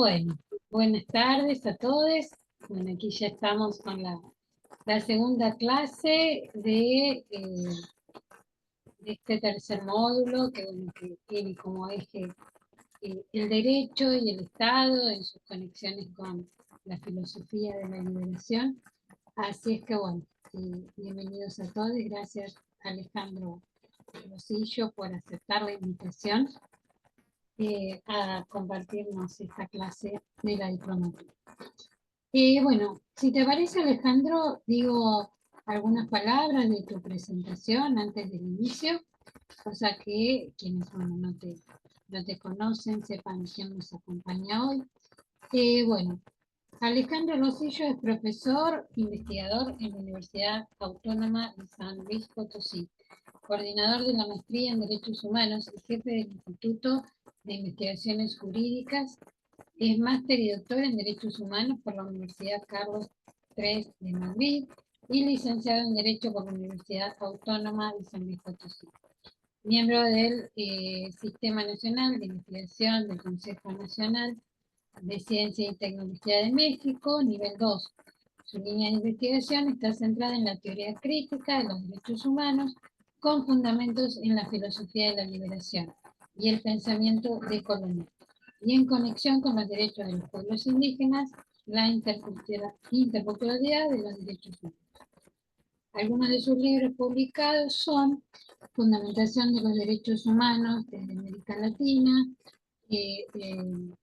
Bueno, buenas tardes a todos. Bueno, aquí ya estamos con la segunda clase de este tercer módulo que tiene como eje el derecho y el Estado en sus conexiones con la filosofía de la liberación. Así es que bueno, bienvenidos a todos. Gracias Alejandro Rosillo por aceptar la invitación a compartirnos esta clase de la diplomatura. Bueno, si te parece, Alejandro, digo algunas palabras de tu presentación antes del inicio, cosa que quienes bueno, no te conocen sepan quién nos acompaña hoy. Bueno, Alejandro Rosillo es profesor investigador en la Universidad Autónoma de San Luis Potosí, coordinador de la maestría en Derechos Humanos y jefe del Instituto de Investigaciones Jurídicas. Es máster y doctor en Derechos Humanos por la Universidad Carlos III de Madrid y licenciado en Derecho por la Universidad Autónoma de San Luis Potosí. Miembro del Sistema Nacional de Investigación del Consejo Nacional de Ciencia y Tecnología de México, nivel 2. Su línea de investigación está centrada en la teoría crítica de los derechos humanos con fundamentos en la filosofía de la liberación y el pensamiento decolonial, y en conexión con los derechos de los pueblos indígenas, la interculturalidad de los derechos humanos. Algunos de sus libros publicados son Fundamentación de los Derechos Humanos desde América Latina, del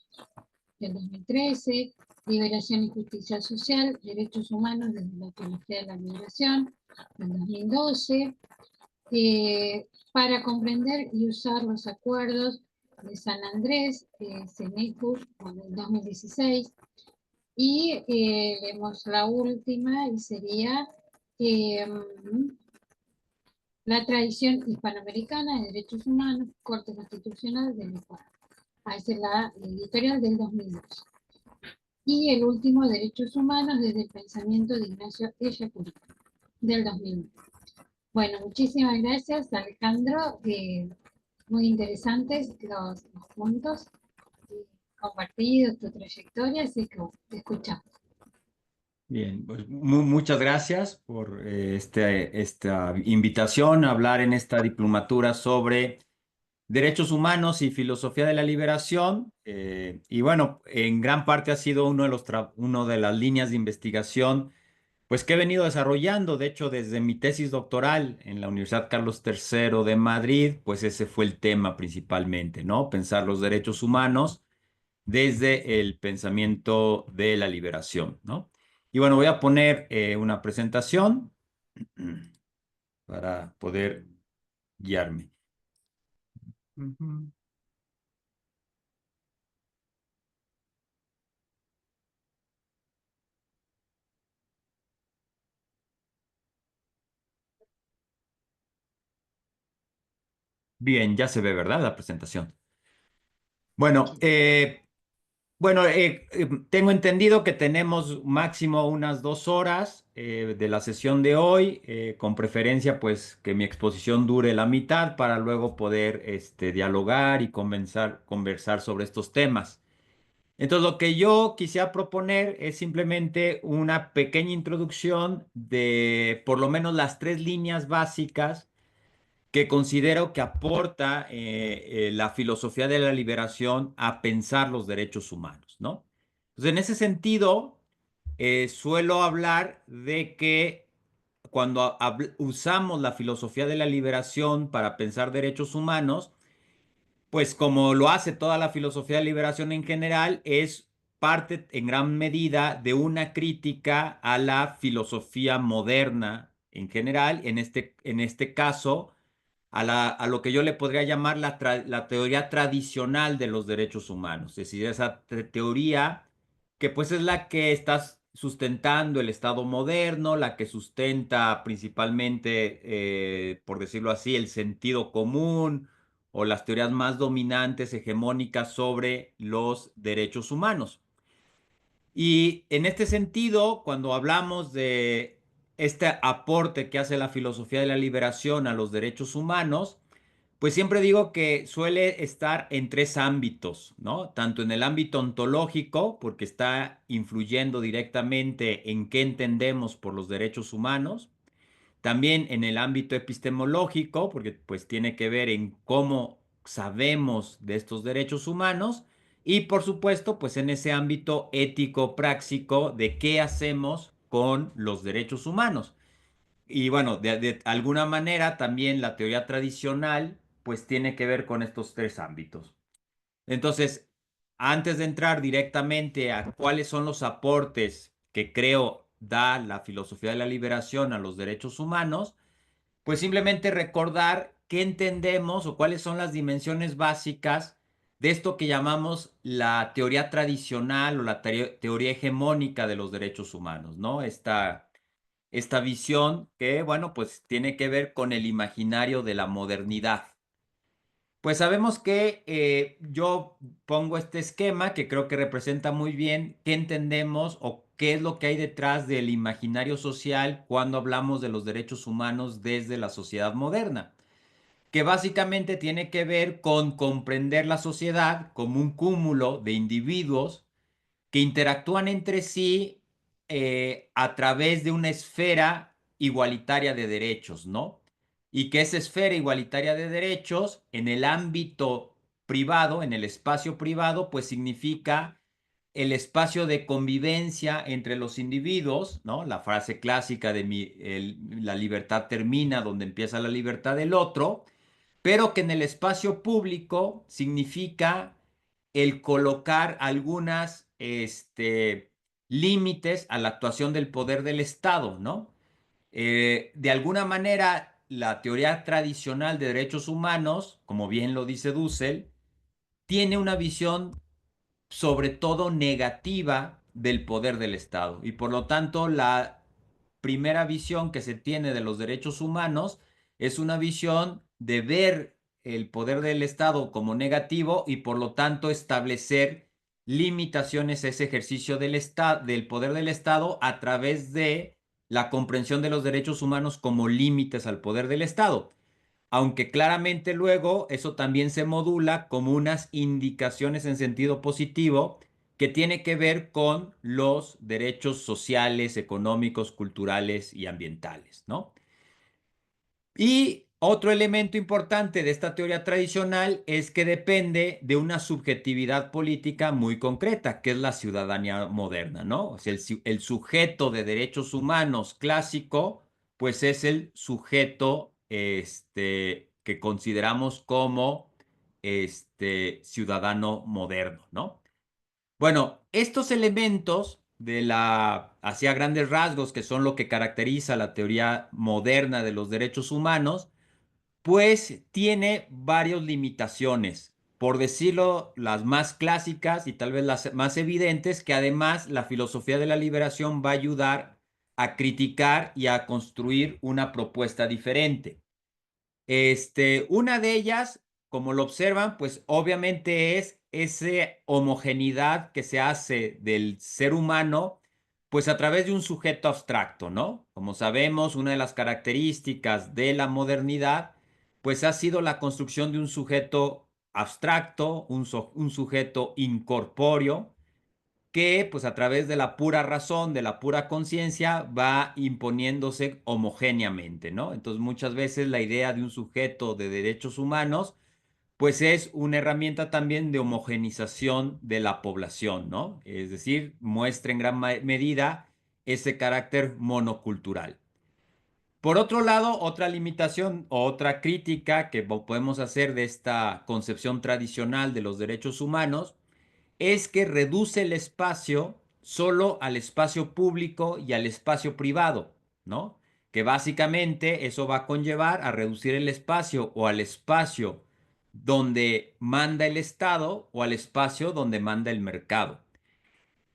2013, Liberación y Justicia Social, Derechos Humanos desde la Teología de la Liberación, del 2012, para comprender y usar los acuerdos de San Andrés, CENECU, del 2016, y vemos la última, y sería la tradición hispanoamericana de derechos humanos, Corte Constitucional del Ecuador. Esa es la editorial del 2002. Y el último, Derechos Humanos desde el pensamiento de Ignacio Ellacuría, del 2001. Bueno, muchísimas gracias, Alejandro. Muy interesantes los puntos compartidos, tu trayectoria, así que te escuchamos. Bien, pues muchas gracias por esta invitación a hablar en esta diplomatura sobre derechos humanos y filosofía de la liberación. Y bueno, en gran parte ha sido uno de las líneas de investigación pues que he venido desarrollando. De hecho, desde mi tesis doctoral en la Universidad Carlos III de Madrid, pues ese fue el tema principalmente, ¿no? Pensar los derechos humanos desde el pensamiento de la liberación, ¿no? Y bueno, voy a poner una presentación para poder guiarme. Ujú. Bien, ya se ve, ¿verdad? La presentación. Bueno, tengo entendido que tenemos máximo unas 2 horas de la sesión de hoy, con preferencia pues que mi exposición dure la mitad para luego poder dialogar y conversar sobre estos temas. Entonces, lo que yo quisiera proponer es simplemente una pequeña introducción de por lo menos las 3 líneas básicas que considero que aporta la filosofía de la liberación a pensar los derechos humanos, ¿no? Entonces, en ese sentido, suelo hablar de que cuando usamos la filosofía de la liberación para pensar derechos humanos, pues como lo hace toda la filosofía de liberación en general, es parte en gran medida de una crítica a la filosofía moderna en general, en este caso, a lo que yo le podría llamar la teoría tradicional de los derechos humanos, es decir, esa teoría que pues es la que está sustentando el Estado moderno, la que sustenta principalmente, por decirlo así, el sentido común o las teorías más dominantes, hegemónicas sobre los derechos humanos. Y en este sentido, cuando hablamos de este aporte que hace la filosofía de la liberación a los derechos humanos, Pues siempre digo que suele estar en tres ámbitos, ¿no? Tanto en el ámbito ontológico, porque está influyendo directamente en qué entendemos por los derechos humanos, también en el ámbito epistemológico, porque pues tiene que ver en cómo sabemos de estos derechos humanos, y por supuesto, pues en ese ámbito ético práctico de qué hacemos con los derechos humanos. Y bueno, de alguna manera también la teoría tradicional pues tiene que ver con estos tres ámbitos. Entonces, antes de entrar directamente a cuáles son los aportes que creo da la filosofía de la liberación a los derechos humanos, pues simplemente recordar qué entendemos o cuáles son las dimensiones básicas de esto que llamamos la teoría tradicional o la teoría hegemónica de los derechos humanos, ¿no? Esta visión que, bueno, pues tiene que ver con el imaginario de la modernidad. Pues sabemos que yo pongo este esquema que creo que representa muy bien qué entendemos o qué es lo que hay detrás del imaginario social cuando hablamos de los derechos humanos desde la sociedad moderna, que básicamente tiene que ver con comprender la sociedad como un cúmulo de individuos que interactúan entre sí a través de una esfera igualitaria de derechos, ¿no? Y que esa esfera igualitaria de derechos en el ámbito privado, en el espacio privado, pues significa el espacio de convivencia entre los individuos, ¿no? La frase clásica de la libertad termina donde empieza la libertad del otro, pero que en el espacio público significa el colocar algunas límites a la actuación del poder del Estado, ¿no? De alguna manera, la teoría tradicional de derechos humanos, como bien lo dice Dussel, tiene una visión sobre todo negativa del poder del Estado. Y por lo tanto, la primera visión que se tiene de los derechos humanos es una visión de ver el poder del Estado como negativo y por lo tanto establecer limitaciones a ese ejercicio del poder del Estado a través de la comprensión de los derechos humanos como límites al poder del Estado, aunque claramente luego eso también se modula como unas indicaciones en sentido positivo que tiene que ver con los derechos sociales, económicos, culturales y ambientales, ¿no? Y otro elemento importante de esta teoría tradicional es que depende de una subjetividad política muy concreta, que es la ciudadanía moderna, ¿no? O sea, el sujeto de derechos humanos clásico, pues es el sujeto que consideramos como ciudadano moderno, ¿no? Bueno, estos elementos hacia grandes rasgos, que son lo que caracteriza la teoría moderna de los derechos humanos, pues tiene varias limitaciones, por decirlo, las más clásicas y tal vez las más evidentes, que además la filosofía de la liberación va a ayudar a criticar y a construir una propuesta diferente. Una de ellas, como lo observan, pues obviamente es esa homogeneidad que se hace del ser humano, pues a través de un sujeto abstracto, ¿no? Como sabemos, una de las características de la modernidad, pues ha sido la construcción de un sujeto abstracto, un sujeto incorpóreo, que pues a través de la pura razón, de la pura conciencia, va imponiéndose homogéneamente, ¿no? Entonces muchas veces la idea de un sujeto de derechos humanos, pues es una herramienta también de homogenización de la población, ¿no? Es decir, muestra en gran medida ese carácter monocultural. Por otro lado, otra limitación o otra crítica que podemos hacer de esta concepción tradicional de los derechos humanos es que reduce el espacio solo al espacio público y al espacio privado, ¿no? Que básicamente eso va a conllevar a reducir el espacio o al espacio donde manda el Estado o al espacio donde manda el mercado,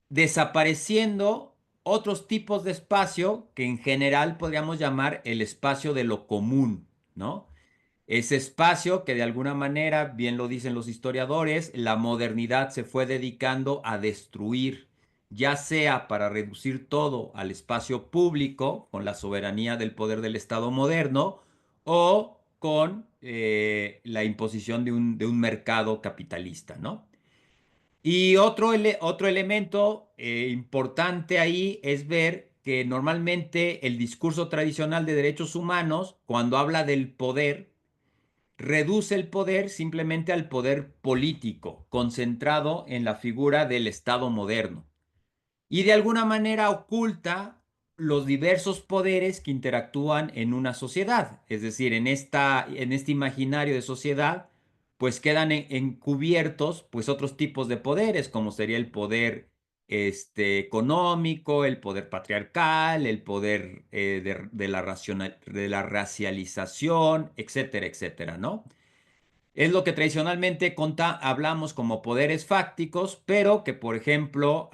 desapareciendo otros tipos de espacio que en general podríamos llamar el espacio de lo común, ¿no? Ese espacio que de alguna manera, bien lo dicen los historiadores, la modernidad se fue dedicando a destruir, ya sea para reducir todo al espacio público, con la soberanía del poder del Estado moderno, o con la imposición de un mercado capitalista, ¿no? Y otro elemento importante ahí es ver que normalmente el discurso tradicional de derechos humanos, cuando habla del poder, reduce el poder simplemente al poder político, concentrado en la figura del Estado moderno y de alguna manera oculta los diversos poderes que interactúan en una sociedad. Es decir, en este imaginario de sociedad, pues quedan encubiertos pues otros tipos de poderes, como sería el poder económico, el poder patriarcal, el poder de la racialización, etcétera, etcétera, ¿no? Es lo que tradicionalmente hablamos como poderes fácticos, pero que, por ejemplo,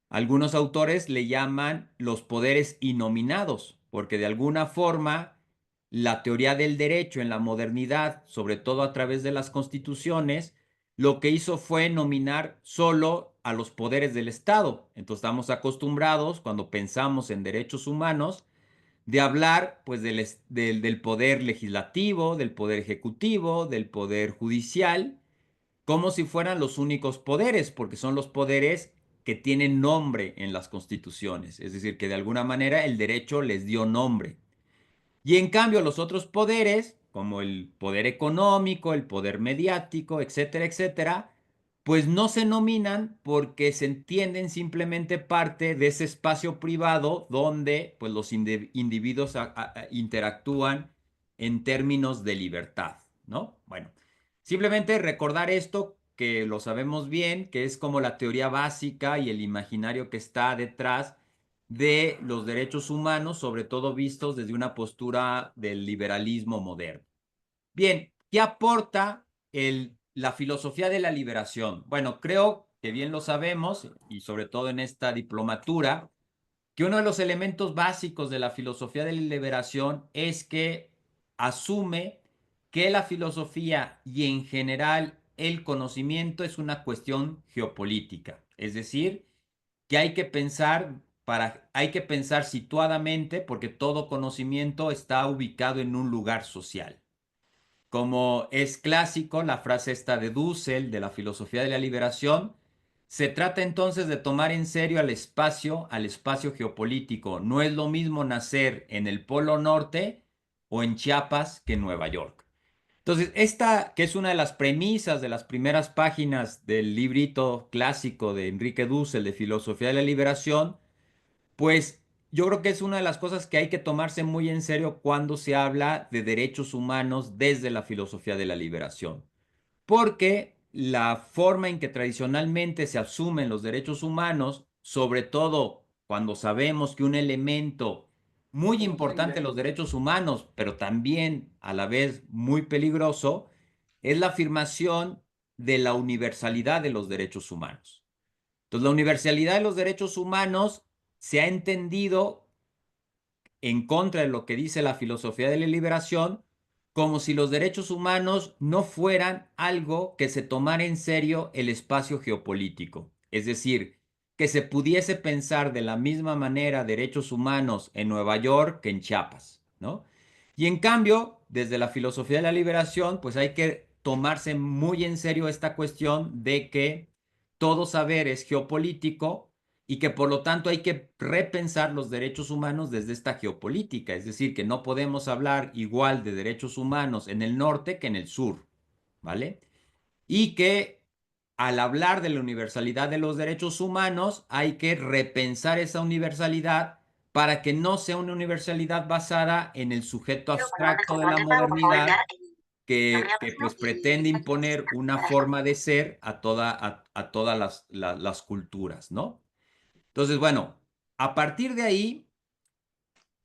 algunos autores le llaman los poderes innominados, porque de alguna forma la teoría del derecho en la modernidad, sobre todo a través de las constituciones, lo que hizo fue nominar solo a los poderes del Estado. Entonces estamos acostumbrados, cuando pensamos en derechos humanos, de hablar pues del poder legislativo, del poder ejecutivo, del poder judicial, como si fueran los únicos poderes, porque son los poderes que tienen nombre en las constituciones, es decir, que de alguna manera el derecho les dio nombre. Y en cambio los otros poderes, como el poder económico, el poder mediático, etcétera, etcétera, pues no se nominan porque se entienden simplemente parte de ese espacio privado donde pues los individuos interactúan en términos de libertad, ¿no? Bueno, simplemente recordar esto que lo sabemos bien, que es como la teoría básica y el imaginario que está detrás de los derechos humanos, sobre todo vistos desde una postura del liberalismo moderno. Bien, ¿qué aporta la filosofía de la liberación? Bueno, creo que bien lo sabemos, y sobre todo en esta diplomatura, que uno de los elementos básicos de la filosofía de la liberación es que asume que la filosofía y en general el conocimiento es una cuestión geopolítica, es decir, que hay que pensar situadamente porque todo conocimiento está ubicado en un lugar social. Como es clásico, la frase esta de Dussel, de la filosofía de la liberación, se trata entonces de tomar en serio al espacio geopolítico. No es lo mismo nacer en el Polo Norte o en Chiapas que en Nueva York. Entonces, esta que es una de las premisas de las primeras páginas del librito clásico de Enrique Dussel de Filosofía de la Liberación, pues yo creo que es una de las cosas que hay que tomarse muy en serio cuando se habla de derechos humanos desde la filosofía de la liberación. Porque la forma en que tradicionalmente se asumen los derechos humanos, sobre todo cuando sabemos que un elemento muy importante en los derechos humanos, pero también a la vez muy peligroso, es la afirmación de la universalidad de los derechos humanos. Entonces, la universalidad de los derechos humanos se ha entendido en contra de lo que dice la filosofía de la liberación, como si los derechos humanos no fueran algo que se tomara en serio el espacio geopolítico. Es decir, que se pudiese pensar de la misma manera derechos humanos en Nueva York que en Chiapas, ¿no? Y en cambio, desde la filosofía de la liberación, pues hay que tomarse muy en serio esta cuestión de que todo saber es geopolítico y que por lo tanto hay que repensar los derechos humanos desde esta geopolítica, es decir, que no podemos hablar igual de derechos humanos en el norte que en el sur, ¿vale? Y que al hablar de la universalidad de los derechos humanos hay que repensar esa universalidad para que no sea una universalidad basada en el sujeto abstracto de la modernidad que pues pretende imponer una forma de ser a todas las culturas, ¿no? Entonces, bueno, a partir de ahí,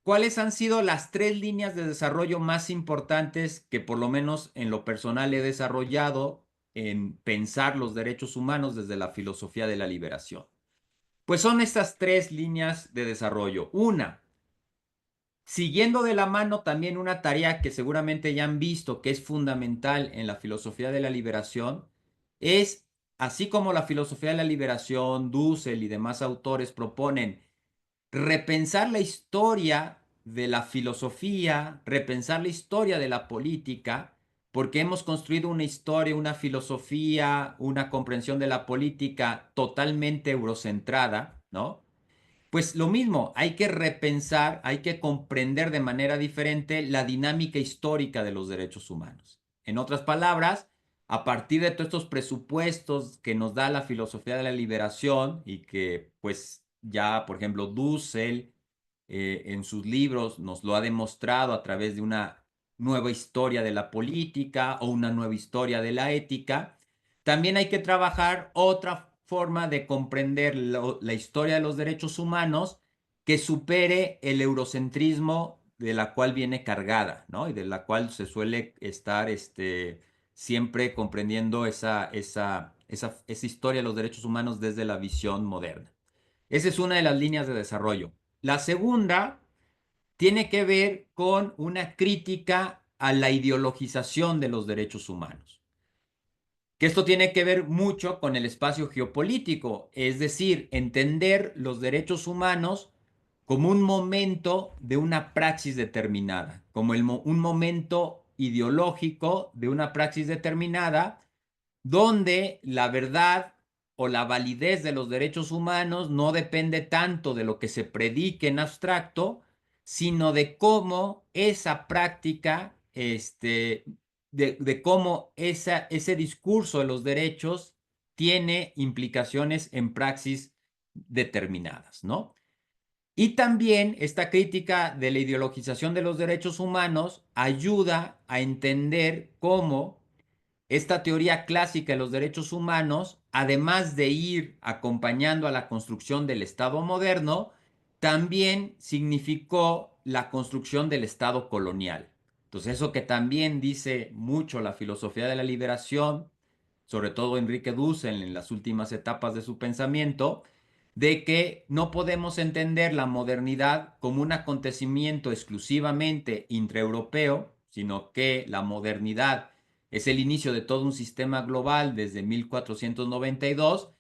¿cuáles han sido las tres líneas de desarrollo más importantes que por lo menos en lo personal he desarrollado en pensar los derechos humanos desde la filosofía de la liberación? Pues son estas tres líneas de desarrollo. Una, siguiendo de la mano también una tarea que seguramente ya han visto que es fundamental en la filosofía de la liberación, es, así como la filosofía de la liberación, Dussel y demás autores proponen, repensar la historia de la filosofía, repensar la historia de la política, porque hemos construido una historia, una filosofía, una comprensión de la política totalmente eurocentrada, ¿no? Pues lo mismo, hay que repensar, hay que comprender de manera diferente la dinámica histórica de los derechos humanos. En otras palabras, a partir de todos estos presupuestos que nos da la filosofía de la liberación y que pues ya, por ejemplo, Dussel en sus libros nos lo ha demostrado a través de una nueva historia de la política o una nueva historia de la ética, también hay que trabajar otra forma de comprender la historia de los derechos humanos que supere el eurocentrismo de la cual viene cargada, ¿no? Y de la cual se suele estar siempre comprendiendo esa historia de los derechos humanos desde la visión moderna. Esa es una de las líneas de desarrollo. La segunda tiene que ver con una crítica a la ideologización de los derechos humanos. Que esto tiene que ver mucho con el espacio geopolítico, es decir, entender los derechos humanos como un momento de una praxis determinada, como un momento ideológico de una praxis determinada donde la verdad o la validez de los derechos humanos no depende tanto de lo que se predique en abstracto, sino de cómo esa práctica, de cómo ese discurso de los derechos tiene implicaciones en praxis determinadas, ¿no? Y también esta crítica de la ideologización de los derechos humanos ayuda a entender cómo esta teoría clásica de los derechos humanos, además de ir acompañando a la construcción del Estado moderno, también significó la construcción del Estado colonial. Entonces, eso que también dice mucho la filosofía de la liberación, sobre todo Enrique Dussel en las últimas etapas de su pensamiento, de que no podemos entender la modernidad como un acontecimiento exclusivamente intraeuropeo, sino que la modernidad es el inicio de todo un sistema global desde 1492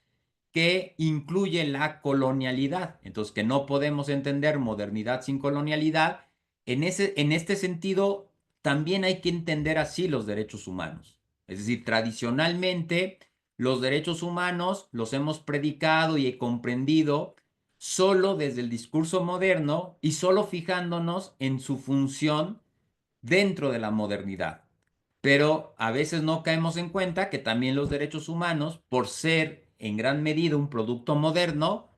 que incluye la colonialidad. Entonces, que no podemos entender modernidad sin colonialidad. En este sentido, también hay que entender así los derechos humanos. Es decir, tradicionalmente los derechos humanos los hemos predicado y comprendido solo desde el discurso moderno y solo fijándonos en su función dentro de la modernidad. Pero a veces no caemos en cuenta que también los derechos humanos, por ser en gran medida un producto moderno,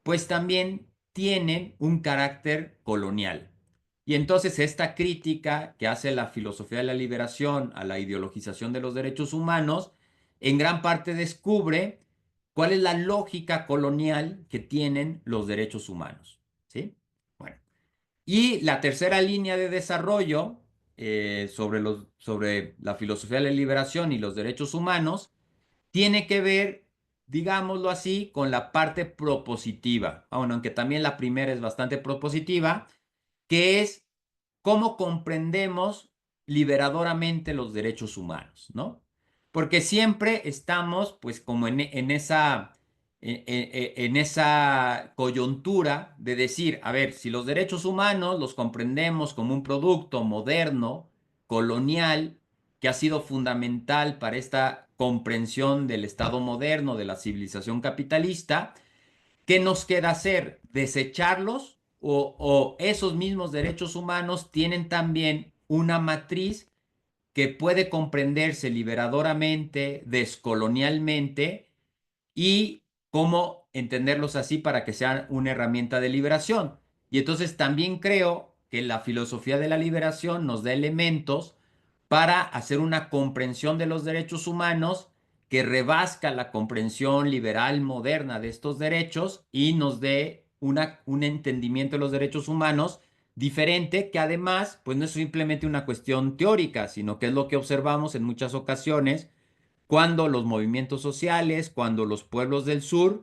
pues también tienen un carácter colonial. Y entonces esta crítica que hace la filosofía de la liberación a la ideologización de los derechos humanos, en gran parte descubre cuál es la lógica colonial que tienen los derechos humanos. ¿Sí? Bueno. Y la tercera línea de desarrollo sobre la filosofía de la liberación y los derechos humanos tiene que ver, digámoslo así, con la parte propositiva. Bueno, aunque también la primera es bastante propositiva, que es cómo comprendemos liberadoramente los derechos humanos, ¿no? Porque siempre estamos, pues, como en esa coyuntura de decir, a ver, si los derechos humanos los comprendemos como un producto moderno, colonial, que ha sido fundamental para esta comprensión del Estado moderno, de la civilización capitalista, ¿qué nos queda hacer? ¿Desecharlos? O esos mismos derechos humanos tienen también una matriz que puede comprenderse liberadoramente, descolonialmente y cómo entenderlos así para que sean una herramienta de liberación? Y entonces también creo que la filosofía de la liberación nos da elementos para hacer una comprensión de los derechos humanos que rebasca la comprensión liberal moderna de estos derechos y nos dé un entendimiento de los derechos humanos diferente, que además pues no es simplemente una cuestión teórica, sino que es lo que observamos en muchas ocasiones cuando los movimientos sociales, cuando los pueblos del sur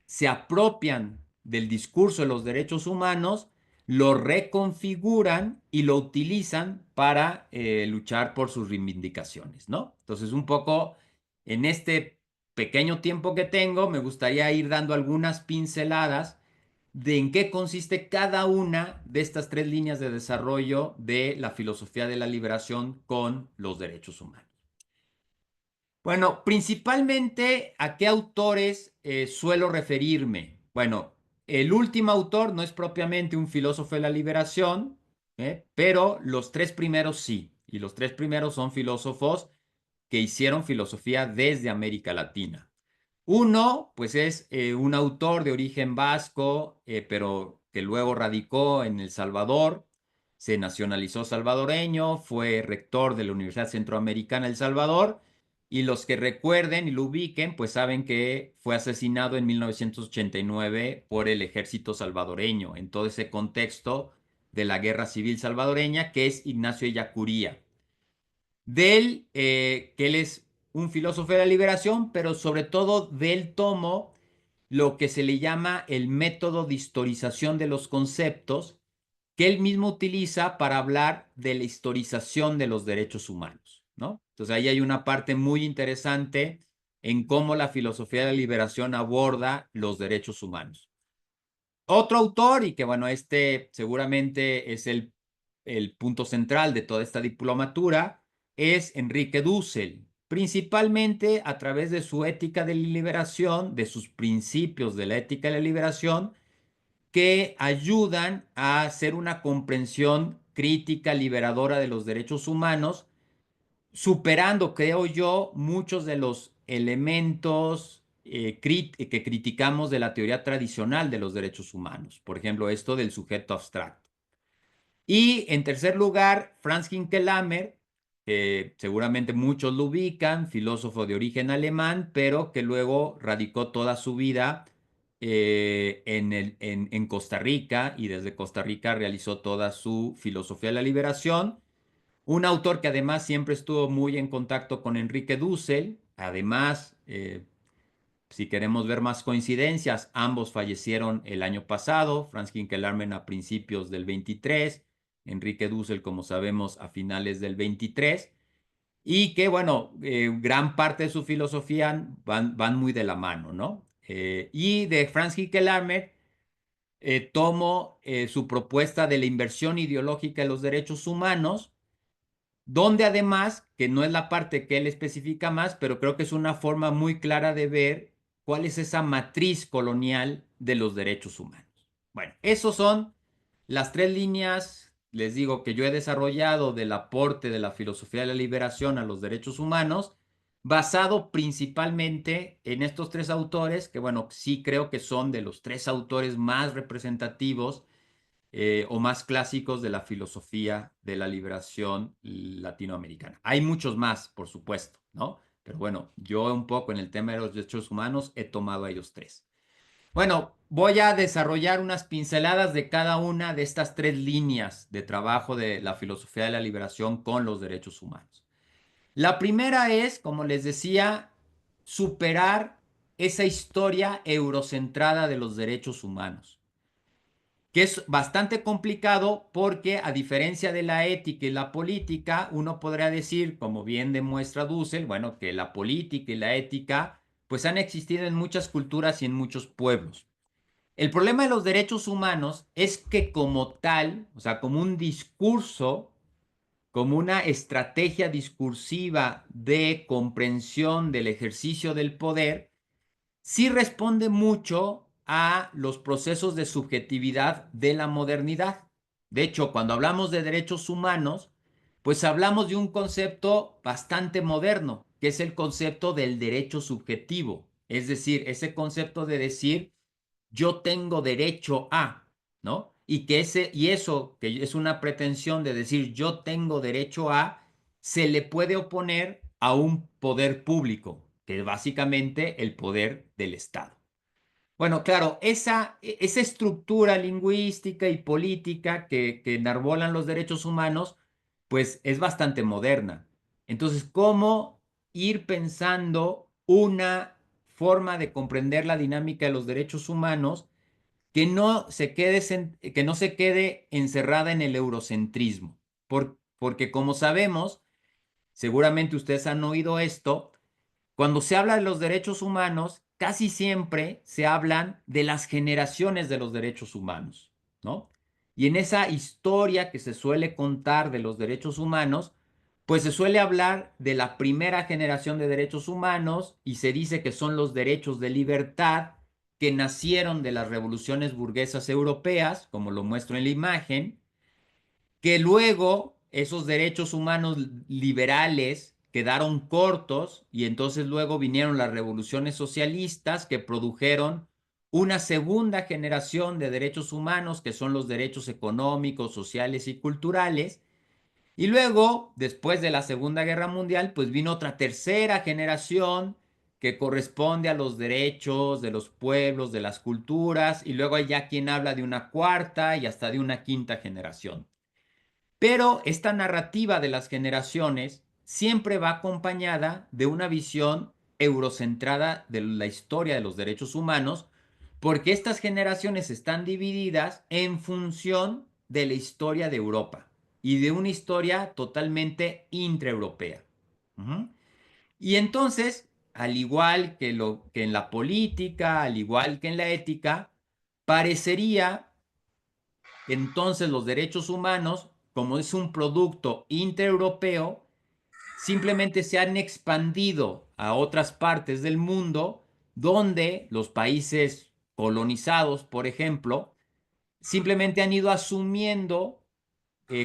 se apropian del discurso de los derechos humanos, lo reconfiguran y lo utilizan para luchar por sus reivindicaciones, ¿no? Entonces, un poco en este pequeño tiempo que tengo, me gustaría ir dando algunas pinceladas de en qué consiste cada una de estas tres líneas de desarrollo de la filosofía de la liberación con los derechos humanos. Bueno, principalmente a qué autores suelo referirme. Bueno, el último autor no es propiamente un filósofo de la liberación, pero los tres primeros sí, y los tres primeros son filósofos que hicieron filosofía desde América Latina. Uno, pues es un autor de origen vasco, pero que luego radicó en El Salvador, se nacionalizó salvadoreño, fue rector de la Universidad Centroamericana El Salvador, y los que recuerden y lo ubiquen, pues saben que fue asesinado en 1989 por el ejército salvadoreño, en todo ese contexto de la guerra civil salvadoreña, que es Ignacio Ellacuría. Que él es un filósofo de la liberación, pero sobre todo del tomo lo que se le llama el método de historización de los conceptos, que él mismo utiliza para hablar de la historización de los derechos humanos, ¿no? Entonces ahí hay una parte muy interesante en cómo la filosofía de la liberación aborda los derechos humanos. Otro autor, y que bueno, este seguramente es el punto central de toda esta diplomatura, es Enrique Dussel, principalmente a través de su ética de la liberación, de sus principios de la ética de la liberación, que ayudan a hacer una comprensión crítica, liberadora de los derechos humanos, superando, creo yo, muchos de los elementos que criticamos de la teoría tradicional de los derechos humanos. Por ejemplo, esto del sujeto abstracto. Y en tercer lugar, Franz Hinkelhammer, que seguramente muchos lo ubican, filósofo de origen alemán, pero que luego radicó toda su vida en Costa Rica y desde Costa Rica realizó toda su filosofía de la liberación. Un autor que además siempre estuvo muy en contacto con Enrique Dussel. Además, si queremos ver más coincidencias, ambos fallecieron el año pasado. Franz Hinkelhammer a principios del 23, Enrique Dussel, como sabemos, a finales del 23. Y que, bueno, gran parte de su filosofía van muy de la mano, ¿no? Y de Franz Hinkelhammer tomo su propuesta de la inversión ideológica de los derechos humanos, donde además, que no es la parte que él especifica más, pero creo que es una forma muy clara de ver cuál es esa matriz colonial de los derechos humanos. Bueno, esos son las tres líneas, les digo, que yo he desarrollado del aporte de la filosofía de la liberación a los derechos humanos, basado principalmente en estos tres autores, que bueno, sí creo que son de los tres autores más representativos o más clásicos de la filosofía de la liberación latinoamericana. Hay muchos más, por supuesto, ¿no? Pero bueno, yo un poco en el tema de los derechos humanos he tomado a ellos tres. Bueno, voy a desarrollar unas pinceladas de cada una de estas tres líneas de trabajo de la filosofía de la liberación con los derechos humanos. La primera es, como les decía, superar esa historia eurocentrada de los derechos humanos, que es bastante complicado porque a diferencia de la ética y la política, uno podría decir, como bien demuestra Dussel, bueno, que la política y la ética pues han existido en muchas culturas y en muchos pueblos. El problema de los derechos humanos es que como tal, o sea, como un discurso, como una estrategia discursiva de comprensión del ejercicio del poder, sí responde mucho a los procesos de subjetividad de la modernidad. De hecho, cuando hablamos de derechos humanos, pues hablamos de un concepto bastante moderno, que es el concepto del derecho subjetivo. Es decir, ese concepto de decir yo tengo derecho a, ¿no? Y eso, que es una pretensión de decir yo tengo derecho a, se le puede oponer a un poder público, que es básicamente el poder del Estado. Bueno, claro, esa estructura lingüística y política que enarbolan los derechos humanos, pues es bastante moderna. Entonces, ¿cómo ir pensando una forma de comprender la dinámica de los derechos humanos que no se quede encerrada en el eurocentrismo? Porque como sabemos, seguramente ustedes han oído esto, cuando se habla de los derechos humanos, casi siempre se hablan de las generaciones de los derechos humanos, ¿no? Y en esa historia que se suele contar de los derechos humanos, pues se suele hablar de la primera generación de derechos humanos y se dice que son los derechos de libertad que nacieron de las revoluciones burguesas europeas, como lo muestro en la imagen, que luego esos derechos humanos liberales quedaron cortos y entonces luego vinieron las revoluciones socialistas que produjeron una segunda generación de derechos humanos que son los derechos económicos, sociales y culturales. Y luego, después de la Segunda Guerra Mundial, pues vino otra tercera generación que corresponde a los derechos de los pueblos, de las culturas, y luego hay ya quien habla de una cuarta y hasta de una quinta generación. Pero esta narrativa de las generaciones siempre va acompañada de una visión eurocentrada de la historia de los derechos humanos, porque estas generaciones están divididas en función de la historia de Europa y de una historia totalmente intraeuropea. Ujú. Y entonces, al igual que en la política, al igual que en la ética, parecería entonces los derechos humanos, como es un producto intraeuropeo, simplemente se han expandido a otras partes del mundo donde los países colonizados, por ejemplo, simplemente han ido asumiendo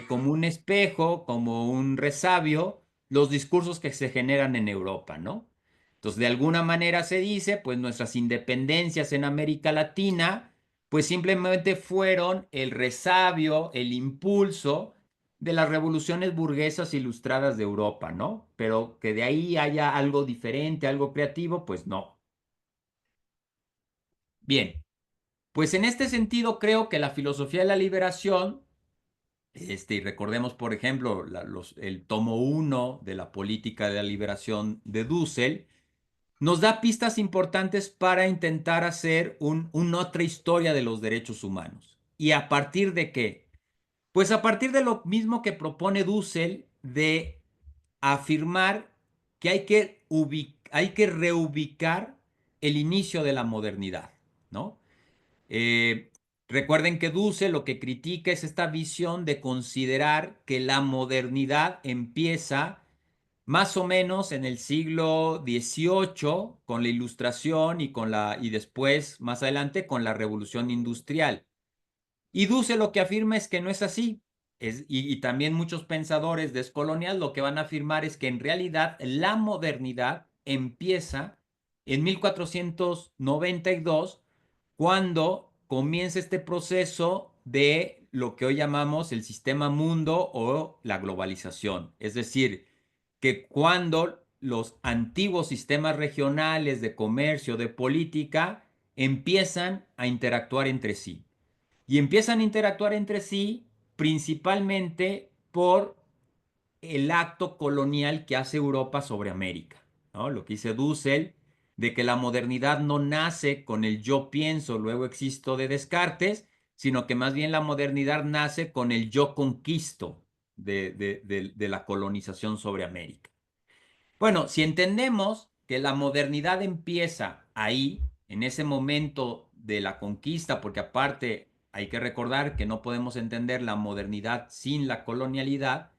como un espejo, como un resabio, los discursos que se generan en Europa, ¿no? Entonces, de alguna manera se dice, pues nuestras independencias en América Latina, pues simplemente fueron el resabio, el impulso de las revoluciones burguesas ilustradas de Europa, ¿no? Pero que de ahí haya algo diferente, algo creativo, pues no. Bien, pues en este sentido creo que la filosofía de la liberación y recordemos, por ejemplo, el tomo uno de la política de la liberación de Dussel, nos da pistas importantes para intentar hacer una otra historia de los derechos humanos. ¿Y a partir de qué? Pues a partir de lo mismo que propone Dussel de afirmar que hay que reubicar el inicio de la modernidad, ¿no? Eh, Recuerden que Duce lo que critica es esta visión de considerar que la modernidad empieza más o menos en el siglo XVIII con la Ilustración y después, más adelante, con la Revolución Industrial. Y Duce lo que afirma es que no es así. Y también muchos pensadores descoloniales lo que van a afirmar es que en realidad la modernidad empieza en 1492 cuando comienza este proceso de lo que hoy llamamos el sistema mundo o la globalización. Es decir, que cuando los antiguos sistemas regionales de comercio, de política, empiezan a interactuar entre sí. Y empiezan a interactuar entre sí principalmente por el acto colonial que hace Europa sobre América, ¿no? Lo que dice Dussel, de que la modernidad no nace con el yo pienso, luego existo de Descartes, sino que más bien la modernidad nace con el yo conquisto de la colonización sobre América. Bueno, si entendemos que la modernidad empieza ahí, en ese momento de la conquista, porque aparte hay que recordar que no podemos entender la modernidad sin la colonialidad,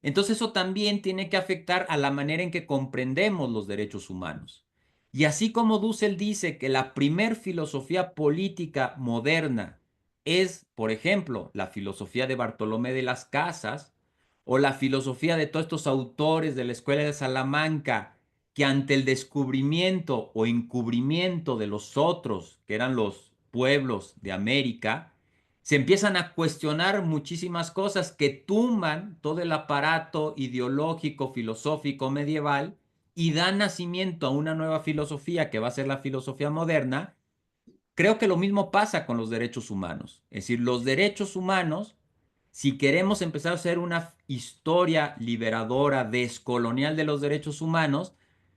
entonces eso también tiene que afectar a la manera en que comprendemos los derechos humanos. Y así como Dussel dice que la primer filosofía política moderna es, por ejemplo, la filosofía de Bartolomé de las Casas, o la filosofía de todos estos autores de la Escuela de Salamanca, que ante el descubrimiento o encubrimiento de los otros, que eran los pueblos de América, se empiezan a cuestionar muchísimas cosas que tumban todo el aparato ideológico, filosófico, medieval y dan nacimiento a una nueva filosofía que va a ser la filosofía moderna. Creo que lo mismo pasa con los derechos humanos. Es decir, los derechos humanos, si queremos empezar a hacer una historia liberadora, descolonial de los derechos humanos,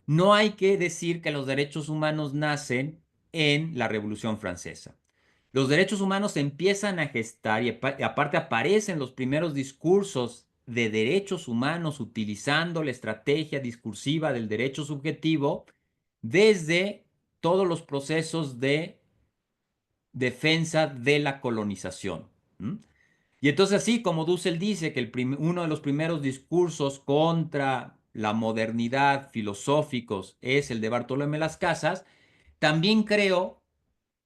no hay que decir que los derechos humanos nacen en la Revolución Francesa. Los derechos humanos se empiezan a gestar y aparte aparecen los primeros discursos de derechos humanos utilizando la estrategia discursiva del derecho subjetivo desde todos los procesos de defensa de la colonización. ¿Mm? Y entonces así como Dussel dice que uno de los primeros discursos contra la modernidad filosóficos es el de Bartolomé Las Casas, también creo,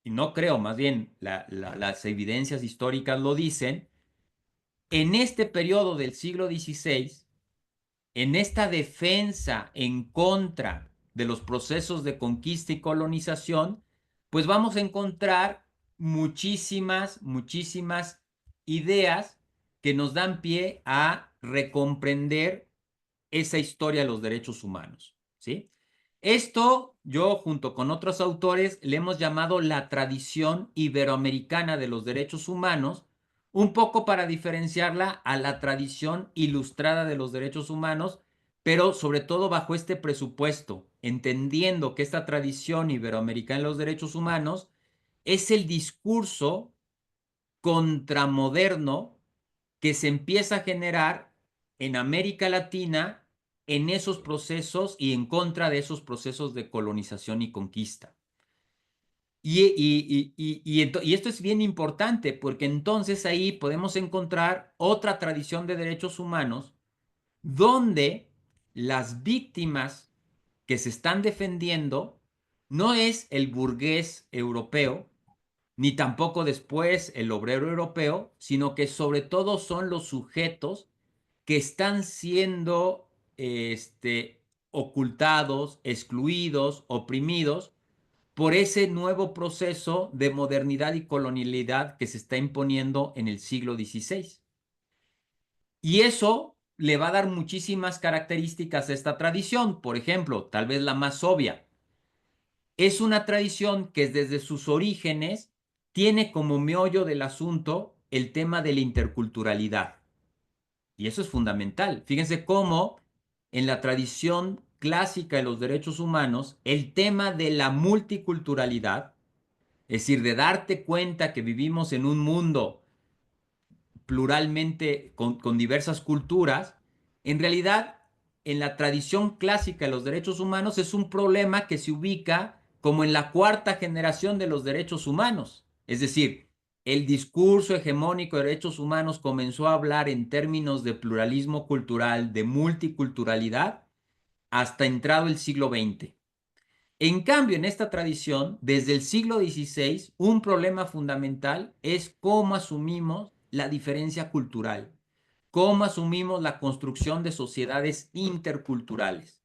y no creo, más bien las evidencias históricas lo dicen, en este periodo del siglo XVI, en esta defensa en contra de los procesos de conquista y colonización, pues vamos a encontrar muchísimas ideas que nos dan pie a recomprender esa historia de los derechos humanos, ¿sí? Esto yo junto con otros autores le hemos llamado la tradición iberoamericana de los derechos humanos, un poco para diferenciarla a la tradición ilustrada de los derechos humanos, pero sobre todo bajo este presupuesto, entendiendo que esta tradición iberoamericana de los derechos humanos es el discurso contramoderno que se empieza a generar en América Latina en esos procesos y en contra de esos procesos de colonización y conquista. Y esto es bien importante porque entonces ahí podemos encontrar otra tradición de derechos humanos donde las víctimas que se están defendiendo no es el burgués europeo, ni tampoco después el obrero europeo, sino que sobre todo son los sujetos que están siendo ocultados, excluidos, oprimidos por ese nuevo proceso de modernidad y colonialidad que se está imponiendo en el siglo XVI. Y eso le va a dar muchísimas características a esta tradición. Por ejemplo, tal vez la más obvia, es una tradición que desde sus orígenes tiene como meollo del asunto el tema de la interculturalidad. Y eso es fundamental. Fíjense cómo en la tradición clásica de los derechos humanos, el tema de la multiculturalidad, es decir, de darte cuenta que vivimos en un mundo pluralmente con diversas culturas, en realidad en la tradición clásica de los derechos humanos es un problema que se ubica como en la cuarta generación de los derechos humanos. Es decir, el discurso hegemónico de derechos humanos comenzó a hablar en términos de pluralismo cultural, de multiculturalidad, hasta entrado el siglo XX. En cambio, en esta tradición, desde el siglo XVI, un problema fundamental es cómo asumimos la diferencia cultural, cómo asumimos la construcción de sociedades interculturales.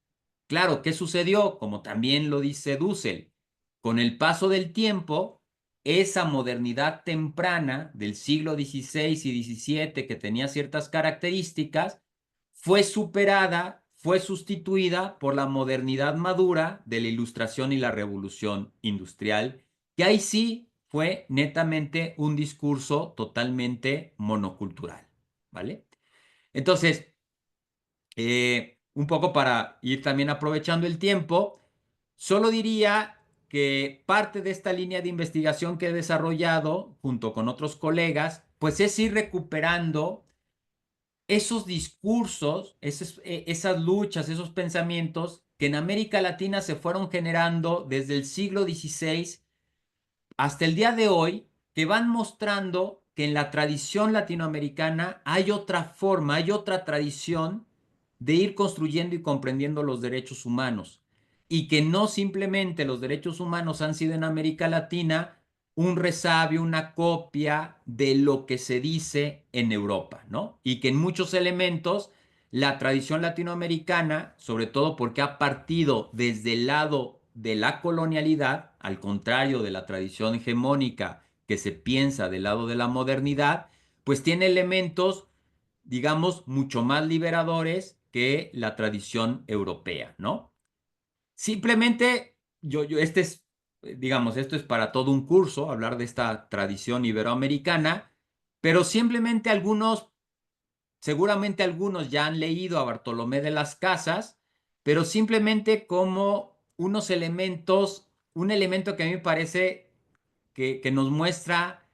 Claro, ¿qué sucedió? Como también lo dice Dussel, con el paso del tiempo, esa modernidad temprana del siglo XVI y XVII que tenía ciertas características, fue superada, fue sustituida por la modernidad madura de la Ilustración y la Revolución Industrial, que ahí sí fue netamente un discurso totalmente monocultural, ¿vale? Entonces, un poco para ir también aprovechando el tiempo, solo diría que parte de esta línea de investigación que he desarrollado junto con otros colegas, pues es ir recuperando esos discursos, esas luchas, esos pensamientos que en América Latina se fueron generando desde el siglo XVI hasta el día de hoy, que van mostrando que en la tradición latinoamericana hay otra forma, hay otra tradición de ir construyendo y comprendiendo los derechos humanos, y que no simplemente los derechos humanos han sido en América Latina un resabio, una copia de lo que se dice en Europa, ¿no? Y que en muchos elementos la tradición latinoamericana, sobre todo porque ha partido desde el lado de la colonialidad, al contrario de la tradición hegemónica que se piensa del lado de la modernidad, pues tiene elementos, digamos, mucho más liberadores que la tradición europea, ¿no? Simplemente, digamos, esto es para todo un curso, hablar de esta tradición iberoamericana, pero simplemente seguramente algunos ya han leído a Bartolomé de las Casas, pero simplemente como unos elementos, un elemento que a mí me parece que nos muestra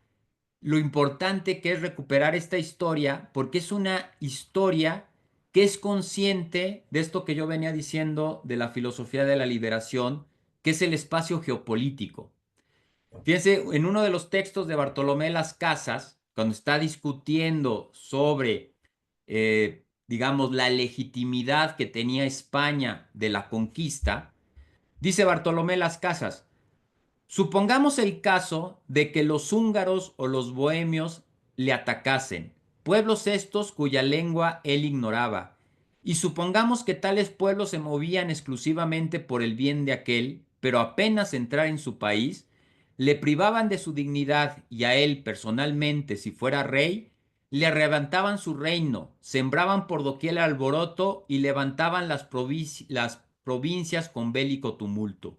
lo importante que es recuperar esta historia, porque es una historia que es consciente de esto que yo venía diciendo de la filosofía de la liberación, que es el espacio geopolítico. Fíjense, en uno de los textos de Bartolomé Las Casas, cuando está discutiendo sobre, digamos, la legitimidad que tenía España de la conquista, dice Bartolomé Las Casas: supongamos el caso de que los húngaros o los bohemios le atacasen, pueblos estos cuya lengua él ignoraba, y supongamos que tales pueblos se movían exclusivamente por el bien de aquel, pero apenas entrar en su país, le privaban de su dignidad y a él personalmente, si fuera rey, le arrebataban su reino, sembraban por doquier el alboroto y levantaban las provincias con bélico tumulto.